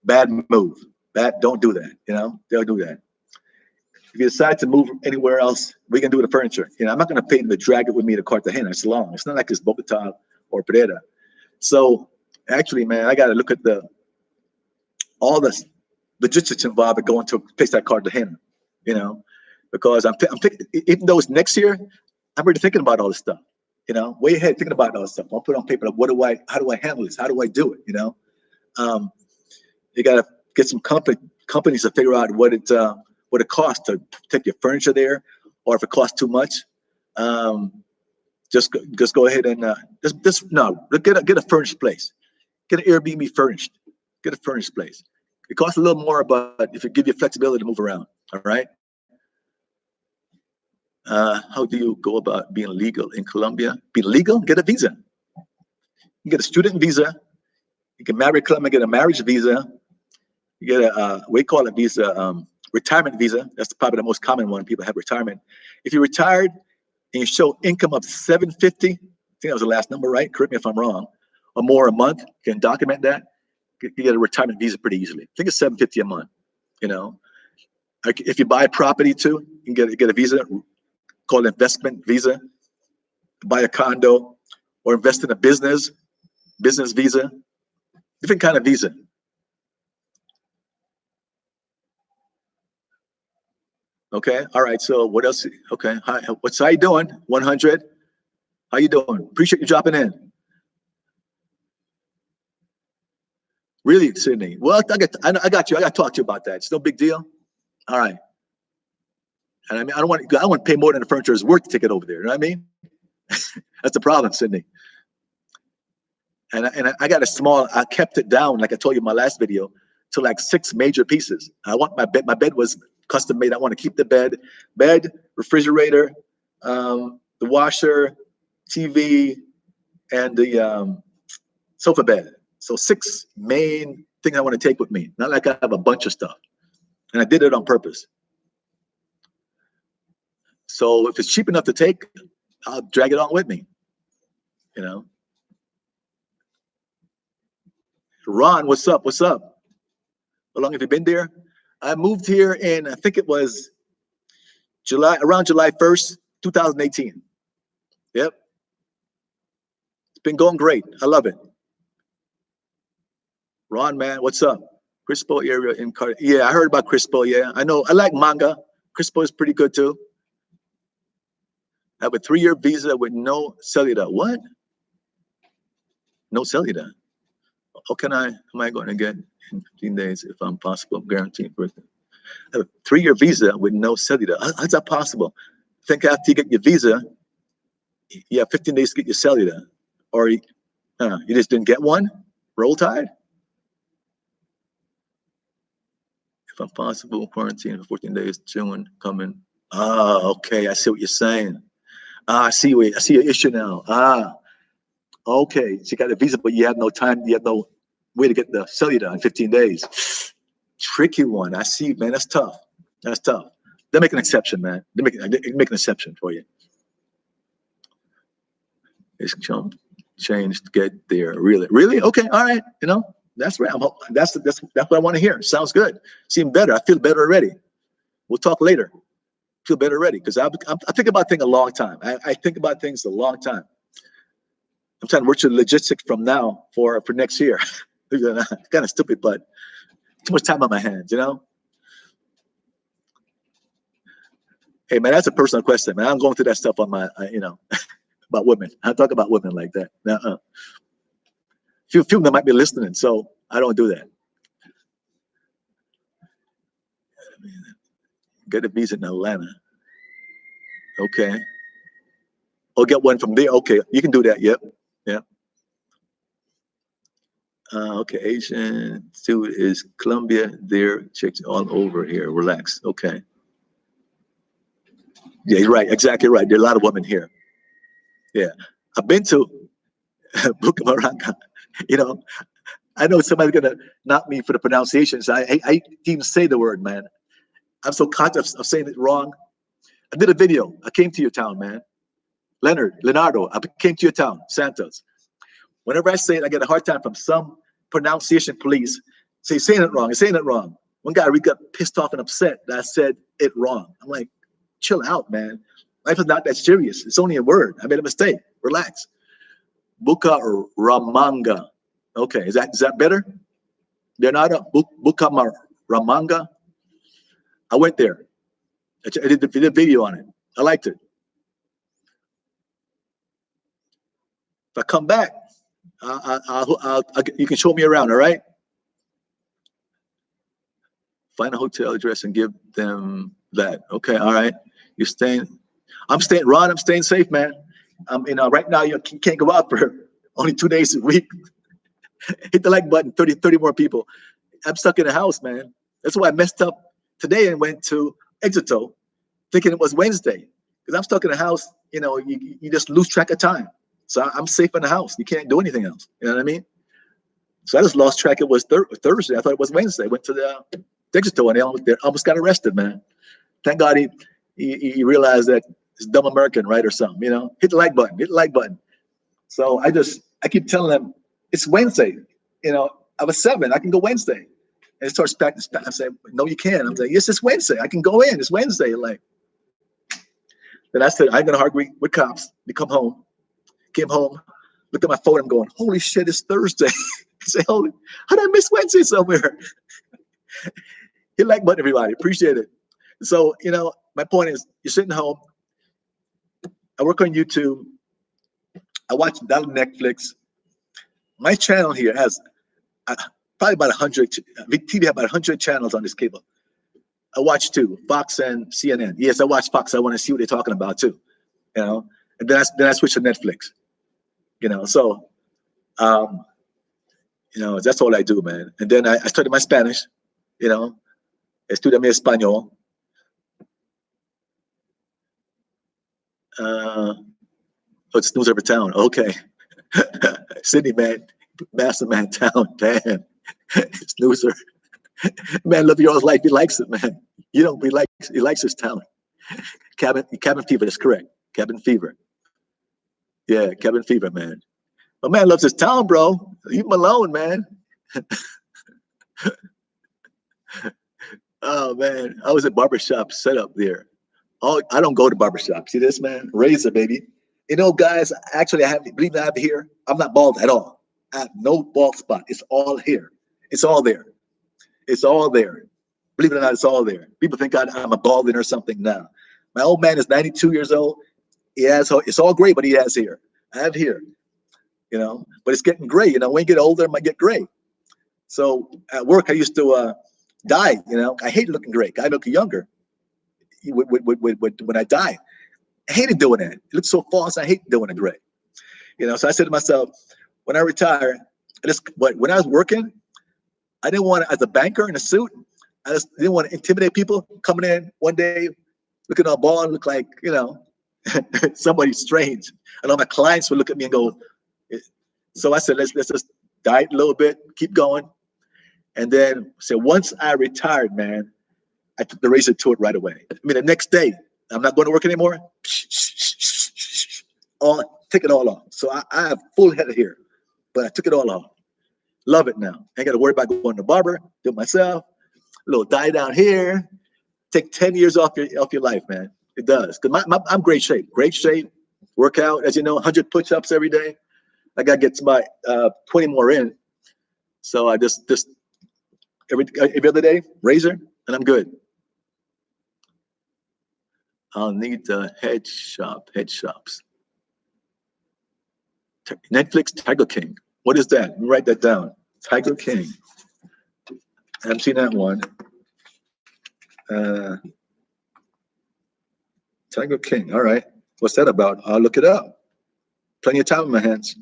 Bad move. Don't do that. They'll do that. If you decide to move anywhere else, we can do the furniture. I'm not going to pay them to drag it with me to Cartagena. It's long. It's not like it's Bogota or Pereira. So actually, man, I got to look at all the logistics involved in going to a place like Cartagena. Because I'm thinking, even though it's next year, I'm already thinking about all this stuff. Way ahead, thinking about all this stuff. I'll put it on paper. Like, how do I handle this? How do I do it? You got to get some companies to figure out what it costs to take your furniture there, or if it costs too much, just go ahead and get a furnished place, get an Airbnb furnished, get a furnished place. It costs a little more, but if it gives you flexibility to move around, all right. How do you go about being legal in Colombia? Be legal, get a visa. You get a student visa. You can marry Colombia, get a marriage visa. You get a we call it visa. Retirement visa. That's probably the most common one. People have retirement. If you're retired and you show income of $750, I think that was the last number, right? Correct me if I'm wrong. Or more a month, you can document that. You get a retirement visa pretty easily. I think it's $750 a month. If you buy property too, you can get a visa called investment visa. Buy a condo or invest in a business visa. Different kind of visa. Okay. All right. So what else? Okay. Hi. How you doing? 100. How you doing? Appreciate you dropping in. Really, Sydney? Well, I got you. I got to talk to you about that. It's no big deal. All right. And I mean, I don't want to pay more than the furniture is worth to take it over there. You know what I mean? That's the problem, Sydney. And I got I kept it down, like I told you in my last video, to like 6 major pieces. I want my bed was custom made. I want to keep the bed, refrigerator, the washer, TV, and the sofa bed. So 6 main things I want to take with me. Not like I have a bunch of stuff. And I did it on purpose. So if it's cheap enough to take, I'll drag it on with me. You know. Ron, what's up? What's up? How long have you been there? I moved here in, I think it was around July 1st, 2018. Yep. It's been going great. I love it. Ron, man, what's up? Crispo area in yeah, I heard about Crispo. Yeah, I know. I like manga. Crispo is pretty good too. I have a 3-year visa with no cellular. What? No cellular. How am I going to get in 15 days if I'm possible? Guaranteed birthday. I have a 3-year visa with no cellular. How's that possible? I think after you get your visa, you have 15 days to get your cellular. Or you just didn't get one? Roll Tide? If I'm possible, quarantine for 14 days, June coming. Ah, okay, I see what you're saying. I see your issue now. Okay, so you got a visa, but you have no time, you have no way to get the cellular in 15 days. Tricky one. I see, man, that's tough. That's tough. They make an exception, man. They make an exception for you. It's changed to get there. Really? Okay, all right. You know, that's right. That's what I want to hear. Sounds good. Seem better. I feel better already. We'll talk later. Feel better already because I think about things a long time. I think about things a long time. I'm trying to work the logistics from now for next year. Kind of stupid, but too much time on my hands, you know. Hey man, that's a personal question, man. I'm going through that stuff on my, about women. I talk about women like that. Few of them might be listening, so I don't do that. Get a visa in Atlanta. Okay. Or get one from there. Okay, you can do that. Yep. Yeah. Okay, Asian food is Colombia. There, chicks all over here. Relax. Okay. Yeah, you're right. Exactly right. There are a lot of women here. Yeah, I've been to Bucaramanga. You know, I know somebody's gonna knock me for the pronunciations. I even say the word, man. I'm so conscious of saying it wrong. I did a video. I came to your town, man. Leonardo. I came to your town, Santos. Whenever I say it, I get a hard time from some pronunciation police. Say, saying it wrong. You're saying it wrong. One guy really got pissed off and upset that I said it wrong. I'm like, chill out, man. Life is not that serious. It's only a word. I made a mistake. Relax. Bucaramanga. Okay, is that better? Leonardo, Bucaramanga. I went there. I did the video on it. I liked it. If I come back, you can show me around, all right? Find a hotel address and give them that. Okay, all right. You're staying. I'm staying, Ron, I'm staying safe, man. Right now you can't go out for only 2 days a week. Hit the like button, 30 more people. I'm stuck in the house, man. That's why I messed up today and went to Exito thinking it was Wednesday. Because I'm stuck in the house, you just lose track of time. So I'm safe in the house. You can't do anything else. You know what I mean? So I just lost track. It was Thursday. I thought it was Wednesday. I went to the Exito and they almost got arrested, man. Thank God he realized that it's dumb American, right, or something, Hit the like button, hit the like button. So I keep telling them, it's Wednesday. I was 7, I can go Wednesday. And it starts back. I say, no, you can't. I'm like, yes, it's Wednesday. I can go in. It's Wednesday. Like, then I said, I'm going to argue with cops. They come home. Came home, looked at my phone. I'm going, holy shit, it's Thursday. I say, holy, how did I miss Wednesday somewhere? Hit like button, everybody. Appreciate it. So, my point is, you're sitting home. I work on YouTube. I watch that on Netflix. My channel here has probably about 100. TV have about 100 channels on this cable. I watch too, Fox and CNN. Yes, I watch Fox. I want to see what they're talking about too. And then I switch to Netflix. So that's all I do, man. And then I studied my Spanish. Estudié mi español. Uh, oh, it's Snooze Every Town. Okay. Sydney, man. Master man town. Damn. Snoozer. Man, live your life. He likes it, man. You know, he likes his town. Cabin fever, that's correct. Cabin fever. Yeah, cabin fever, man. My man loves his town, bro. Leave him alone, man. Oh man, I was at barbershop set up there. Oh, I don't go to barbershop. See this, man? Razor, baby. You know, guys, actually, I have, believe me, I have here. I'm not bald at all. I have no bald spot. It's all here. It's all there. It's all there. Believe it or not, it's all there. People think I'm a balding or something now. My old man is 92 years old. He has, it's all gray, but he has hair. I have hair, you know, but it's getting gray. You know, when you get older, it might get gray. So at work, I used to dye, you know. I hate looking gray. I look younger when I dye. I hated doing that. It looks so false. I hate doing it gray. You know, so I said to myself, when I retire, but when I was working, I didn't want to, as a banker in a suit, I just didn't want to intimidate people coming in one day, looking all bald and look like, you know, somebody strange. And all my clients would look at me and go, so I said, let's just diet a little bit, keep going. And then, so once I retired, man, I took the razor to it right away. I mean, the next day, I'm not going to work anymore. Take it all off. So I have full head of hair, but I took it all off. Love it now. Ain't got to worry about going to the barber, do it myself. A little dye down here. Take 10 years off your life, man. It does. Because I'm great shape. Great shape. Work out, as you know, 100 push-ups every day. I got to get my 20 more in. So I just every other day, razor, and I'm good. I'll need the head shops. Netflix Tiger King. What is that? Let me write that down. Tiger King. I haven't seen that one. Tiger King. All right. What's that about? I'll look it up. Plenty of time in my hands.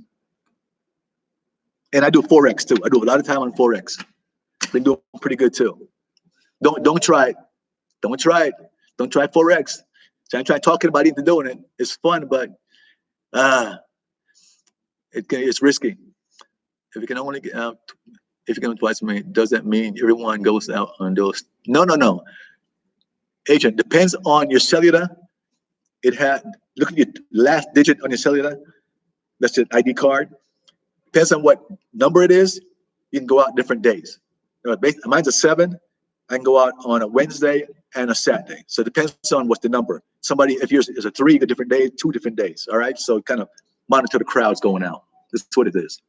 And I do Forex too. I do a lot of time on Forex. Been doing pretty good too. Don't try it. Don't try it. Don't try Forex. So I try talking about even doing it. It's fun, but it's risky. If you can only get out, if you can twice a minute, does that mean everyone goes out on those? No. Agent, depends on your cellular. Look at your last digit on your cellular. That's your ID card. Depends on what number it is. You can go out different days. Mine's a 7. I can go out on a Wednesday and a Saturday. So it depends on what's the number. Somebody, if yours is a 3, a different day, 2 different days. All right. So kind of monitor the crowds going out. This is what it is.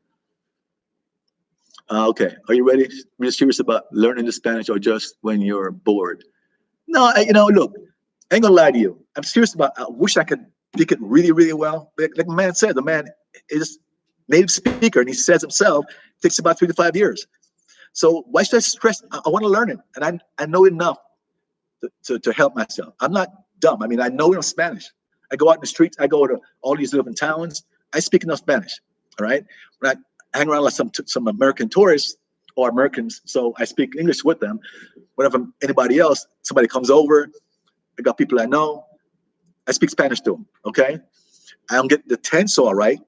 Okay. Are you ready? I'm just curious about learning the Spanish or just when you're bored. No, look, I ain't gonna lie to you. I'm serious about. I wish I could speak it really, really well. Like the man said, the man is native speaker, and he says himself it takes about 3 to 5 years. So why should I stress? I want to learn it, and I know enough to help myself. I'm not dumb. I mean, I know enough Spanish. I go out in the streets. I go to all these different towns. I speak enough Spanish. All right. When I hang around with some American tourists or Americans, so I speak English with them. Whenever anybody else, somebody comes over, I got people I know, I speak Spanish to them, okay? I don't get the tense all right.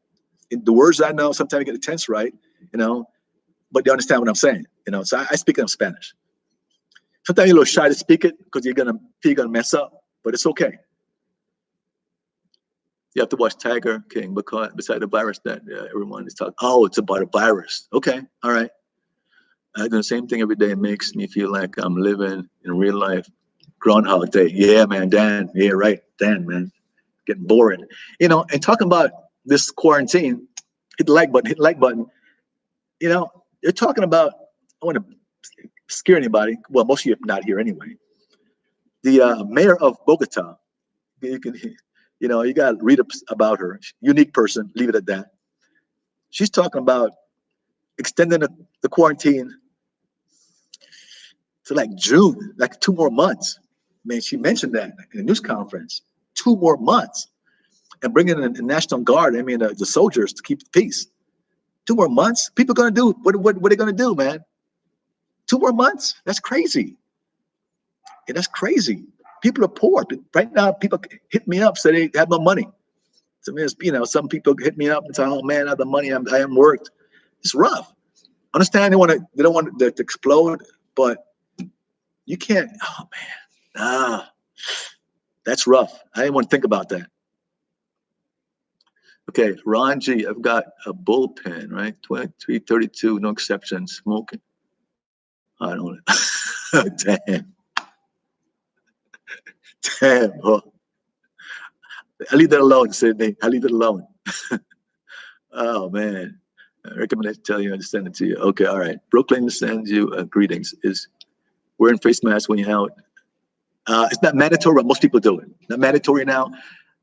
In the words I know, sometimes I get the tense right, but they understand what I'm saying, so I speak in Spanish. Sometimes you're a little shy to speak it because you're gonna mess up, but it's okay. You have to watch Tiger King because beside the virus that everyone is talking. Oh, it's about a virus. Okay, all right. I do the same thing every day. It makes me feel like I'm living in real life. Groundhog Day. Yeah, man, Dan. Yeah, right. Dan, man. Getting boring. And talking about this quarantine, hit the like button. You're talking about, I want to scare anybody. Well, most of you are not here anyway. The mayor of Bogota, you got to read about her. Unique person, leave it at that. She's talking about extending the quarantine to like June, like 2 more months. Man, she mentioned that in a news conference. 2 more months, and bringing in the National Guard. I mean, the soldiers to keep the peace. 2 more months. People are gonna do what are they gonna do, man? 2 more months? That's crazy. Yeah, that's crazy. People are poor. Right now, people hit me up, say they have no money. So, you know, some people hit me up and say, oh man, I have the money, I am worked. It's rough. Understand they don't want it to explode, but you can't, oh man, that's rough. I didn't want to think about that. Okay, Ron G, I've got a bullpen, right? 2332, no exceptions, smoking. I don't know. Damn. Damn. Oh. I leave that alone, Sydney. I leave it alone. Oh, man. I recommend I tell you, I just send it to you. Okay, all right. Brooklyn sends you greetings. Is wearing face masks when you're out. It's not mandatory, but most people do it. Not mandatory now.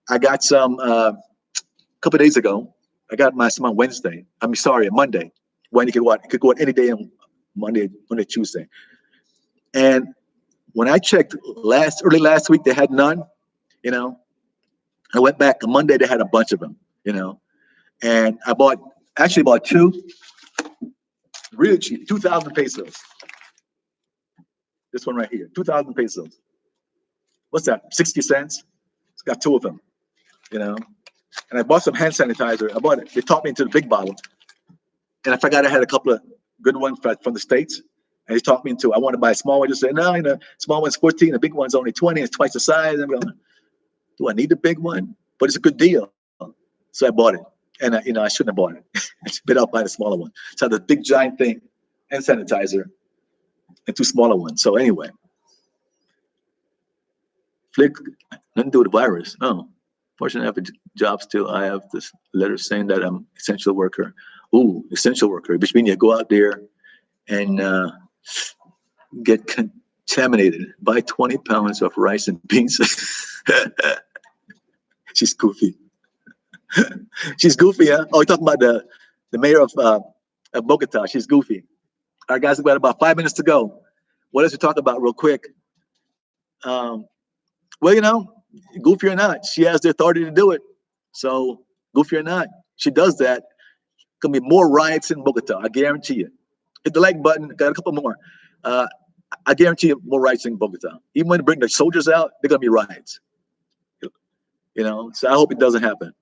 I got some a couple of days ago. I got my some on Wednesday. I mean, sorry, Monday. When you could what? You could go out any day on Monday, Tuesday. And when I checked early last week, they had none. You know, I went back on Monday. They had a bunch of them. You know, and I actually bought two, really cheap, 2,000 pesos. This one right here, 2,000 pesos. What's that? 60 cents. It's got two of them. You know, and I bought some hand sanitizer. I bought it. They taught me into the big bottle, and I forgot I had a couple of good ones from the States. And he talked me into, I want to buy a small one. Just say, no, you know, small one's 14, the big one's only 20, it's twice the size. I'm going, do I need the big one? But it's a good deal. So I bought it. And, you know, I shouldn't have bought it. I should been out buying the smaller one. So I had the big giant thing and sanitizer and two smaller ones. So anyway. Flick, nothing to do with the virus. No. Fortunately, I have a job still. I have this letter saying that I'm essential worker. Ooh, essential worker. Which means you go out there and get contaminated. Buy 20 pounds of rice and beans. She's goofy. She's goofy, huh? Oh, you're talking about the mayor of Bogota. She's goofy. All right, guys, we've got about 5 minutes to go. What else to talk about real quick? Well, you know, goofy or not, she has the authority to do it. So, goofy or not, she does that. Gonna be more riots in Bogota. I guarantee you. Hit the like button. Got a couple more. I guarantee you more riots in Bogota. Even when they bring the soldiers out, they're gonna be riots. You know, so I hope it doesn't happen.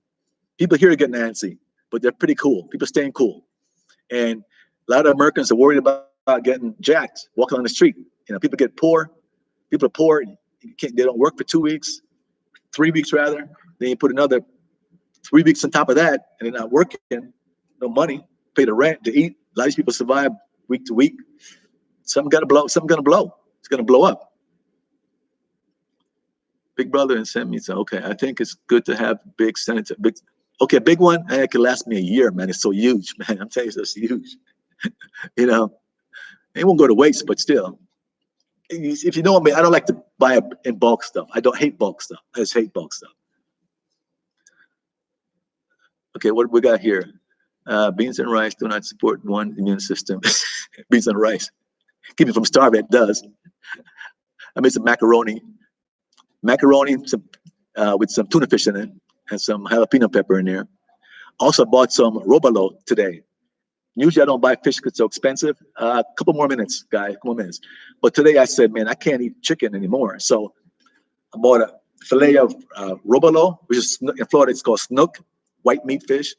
People here are getting antsy, but they're pretty cool. People staying cool, and a lot of Americans are worried about getting jacked walking on the street. You know, people get poor. People are poor. They don't work for 2 weeks, 3 weeks rather. Then you put another 3 weeks on top of that, and they're not working. No money, pay the rent, to eat. A lot of these people survive week to week. Something got to blow. Something gonna blow. It's gonna blow up. Big brother and sent me. So okay, I think it's good to have big senator. Okay, big one. And it can last me a year, man. It's so huge, man. I'm telling you, it's huge. You know, it won't go to waste, but still. If you know me, I don't like to buy in bulk stuff. I don't hate bulk stuff. I just hate bulk stuff. Okay, what we got here? Beans and rice do not support one immune system. Beans and rice. Keep me from starving, it does. I made some macaroni. With some tuna fish in it and some jalapeno pepper in there. Also bought some robalo today. Usually I don't buy fish because it's so expensive. A couple more minutes, guys, couple more minutes. But today I said, man, I can't eat chicken anymore. So I bought a fillet of robalo, which is in Florida, it's called snook, white meat fish.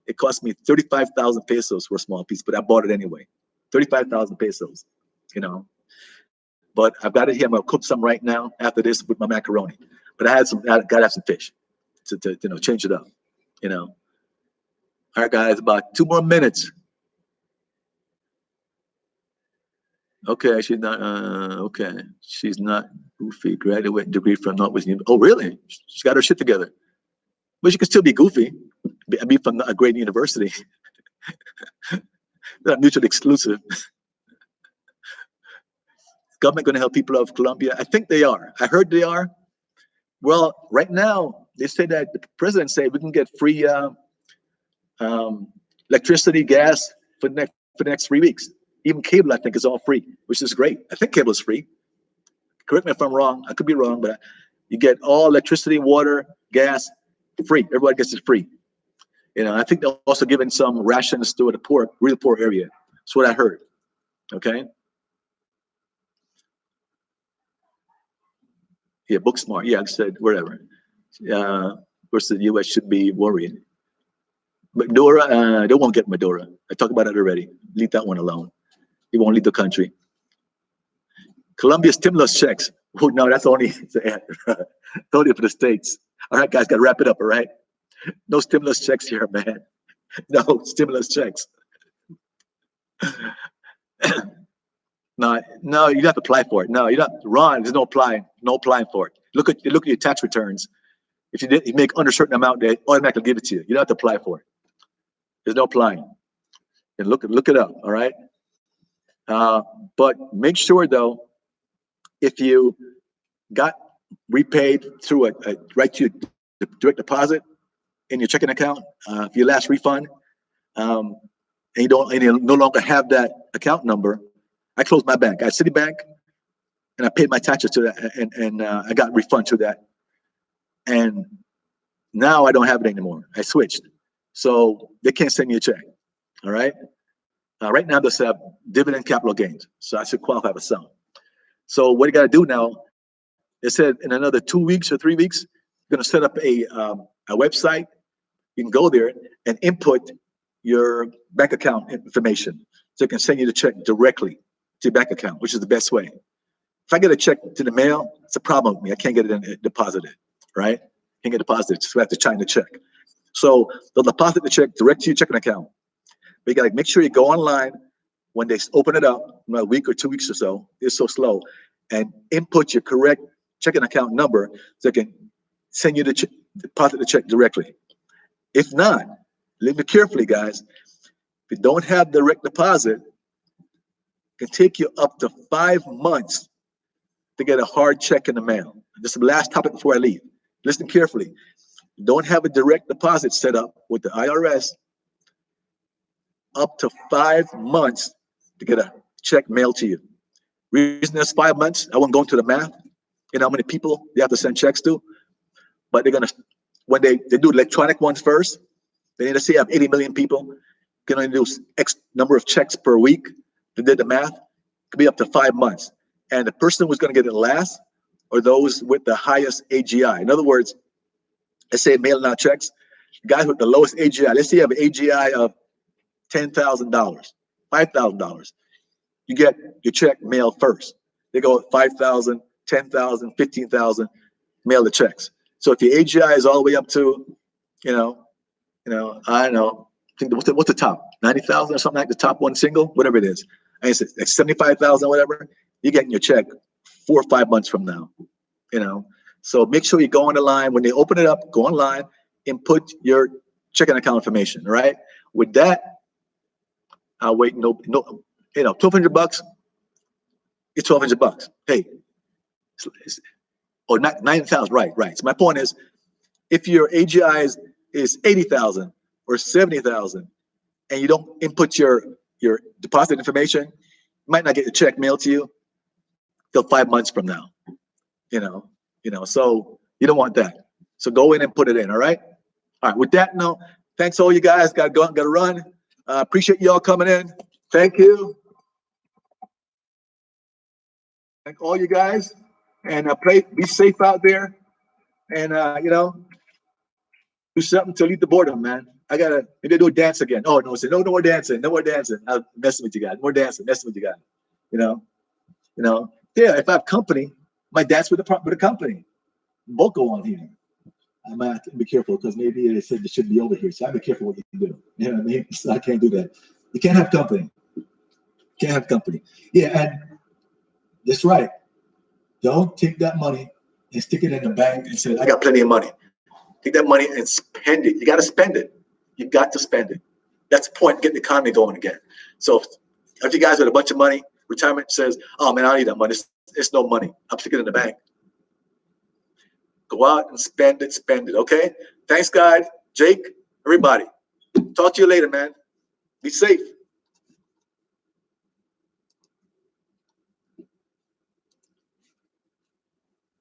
It cost me 35,000 pesos for a small piece, but I bought it anyway. 35,000 pesos, you know. But I've got it here. I'm gonna cook some right now after this with my macaroni. But I gotta have some fish to you know, change it up, you know. All right, guys, about 2 more minutes. Okay, she's not. Okay, she's not goofy. Graduate degree from Northwest University. Oh, really? She's got her shit together. But she can still be goofy. Be from a great university. They're not mutually exclusive. Government going to help people of Colombia? I think they are. I heard they are. Well, right now they say that the president said we can get free electricity, gas for the next 3 weeks. Even cable, I think, is all free, which is great. I think cable is free. Correct me if I'm wrong. I could be wrong, but you get all electricity, water, gas, free. Everybody gets it free. You know, I think they're also giving some rations to the poor, really poor area. That's what I heard. Okay. Yeah, book smart. Yeah, I said whatever. Versus the U.S. should be worried. Medora, they won't get Medora. I talked about it already. Leave that one alone. He won't leave the country. Colombia stimulus checks. Oh, no, that's only only for the states. All right, guys, got to wrap it up. All right, no stimulus checks here, man. No stimulus checks. No, no, you have to apply for it. No, you don't. Ron, there's no applying for it. Look at your tax returns. If you make under a certain amount, they automatically give it to you. You don't have to apply for it. There's no applying. And look it up. All right. Uh, but make sure though, if you got repaid through a right to direct deposit in your checking account, for your last refund, um, and you no longer have that account number, I closed my bank. I had Citibank, and I paid my taxes to that, and I got refund to that. And now I don't have it anymore. I switched, so they can't send me a check. All right. Right now, they have dividend capital gains, so I should qualify for some. So what you got to do now? They said in another 2 weeks or 3 weeks, you're going to set up a website. You can go there and input your bank account information, so it can send you the check directly to your bank account, which is the best way. If I get a check to the mail, it's a problem with me. I can't get it deposited, right? Can't get deposited, so I have to sign the check. So they'll deposit the check direct to your checking account. But you gotta make sure you go online when they open it up, a week or 2 weeks or so. It's so slow, and input your correct checking account number so they can send you the deposit the check directly. If not, listen carefully, guys. If you don't have direct deposit, it can take you up to 5 months to get a hard check in the mail. This is the last topic before I leave. Listen carefully. You don't have a direct deposit set up with the IRS, up to 5 months to get a check mailed to you. Reason that's 5 months, I won't go into the math, how many people they have to send checks to, but they're gonna, when they do electronic ones first, they need to say you have 80 million people, you can only do X number of checks per week. They did the math, it could be up to 5 months. And the person who's gonna get it last are those with the highest AGI. In other words, let's say mailing out checks, guys with the lowest AGI, let's say you have an AGI of $10,000, $5,000. You get your check mailed first. They go 5,000, 10,000, 15,000, mail the checks. So if your AGI is all the way up to, I don't know, I think what's the top? 90,000 or something like the top one single, whatever it is. And it's 75,000 or whatever. You're getting your check 4 or 5 months from now. So make sure you go on the line when they open it up. Go online, input your checking account information. All right. With that, I'll wait. No, $1,200. It's $1,200. Hey, or not 9,000. Right. So my point is, if your AGI is 80,000 or 70,000, and you don't input your deposit information, you might not get your check mailed to you till 5 months from now. So you don't want that. So go in and put it in. All right. All right. With that, no. Thanks all you guys. Got to run. Appreciate you all coming in. Thank you. Thank all you guys. And be safe out there. And do something to lead the boredom, man. I gotta maybe do a dance again. Oh no, no more dancing, no more dancing. I'm messing with you guys. More dancing, messing with you guys. You know. Yeah, if I have company, I might dance with the company. Both go on here. I might have to be careful because maybe they said it should be over here. So I be careful what you can do. You know what I mean? So I can't do that. You can't have company. Can't have company. Yeah, and that's right. Don't take that money and stick it in the bank and say, I got plenty of money. Take that money and spend it. You got to spend it. You got to spend it. That's the point, getting the economy going again. So if you guys with a bunch of money, retirement says, oh man, I don't need that money. It's no money. I'm sticking it in the bank. Go out and spend it, okay? Thanks, guys. Jake, everybody. Talk to you later, man. Be safe.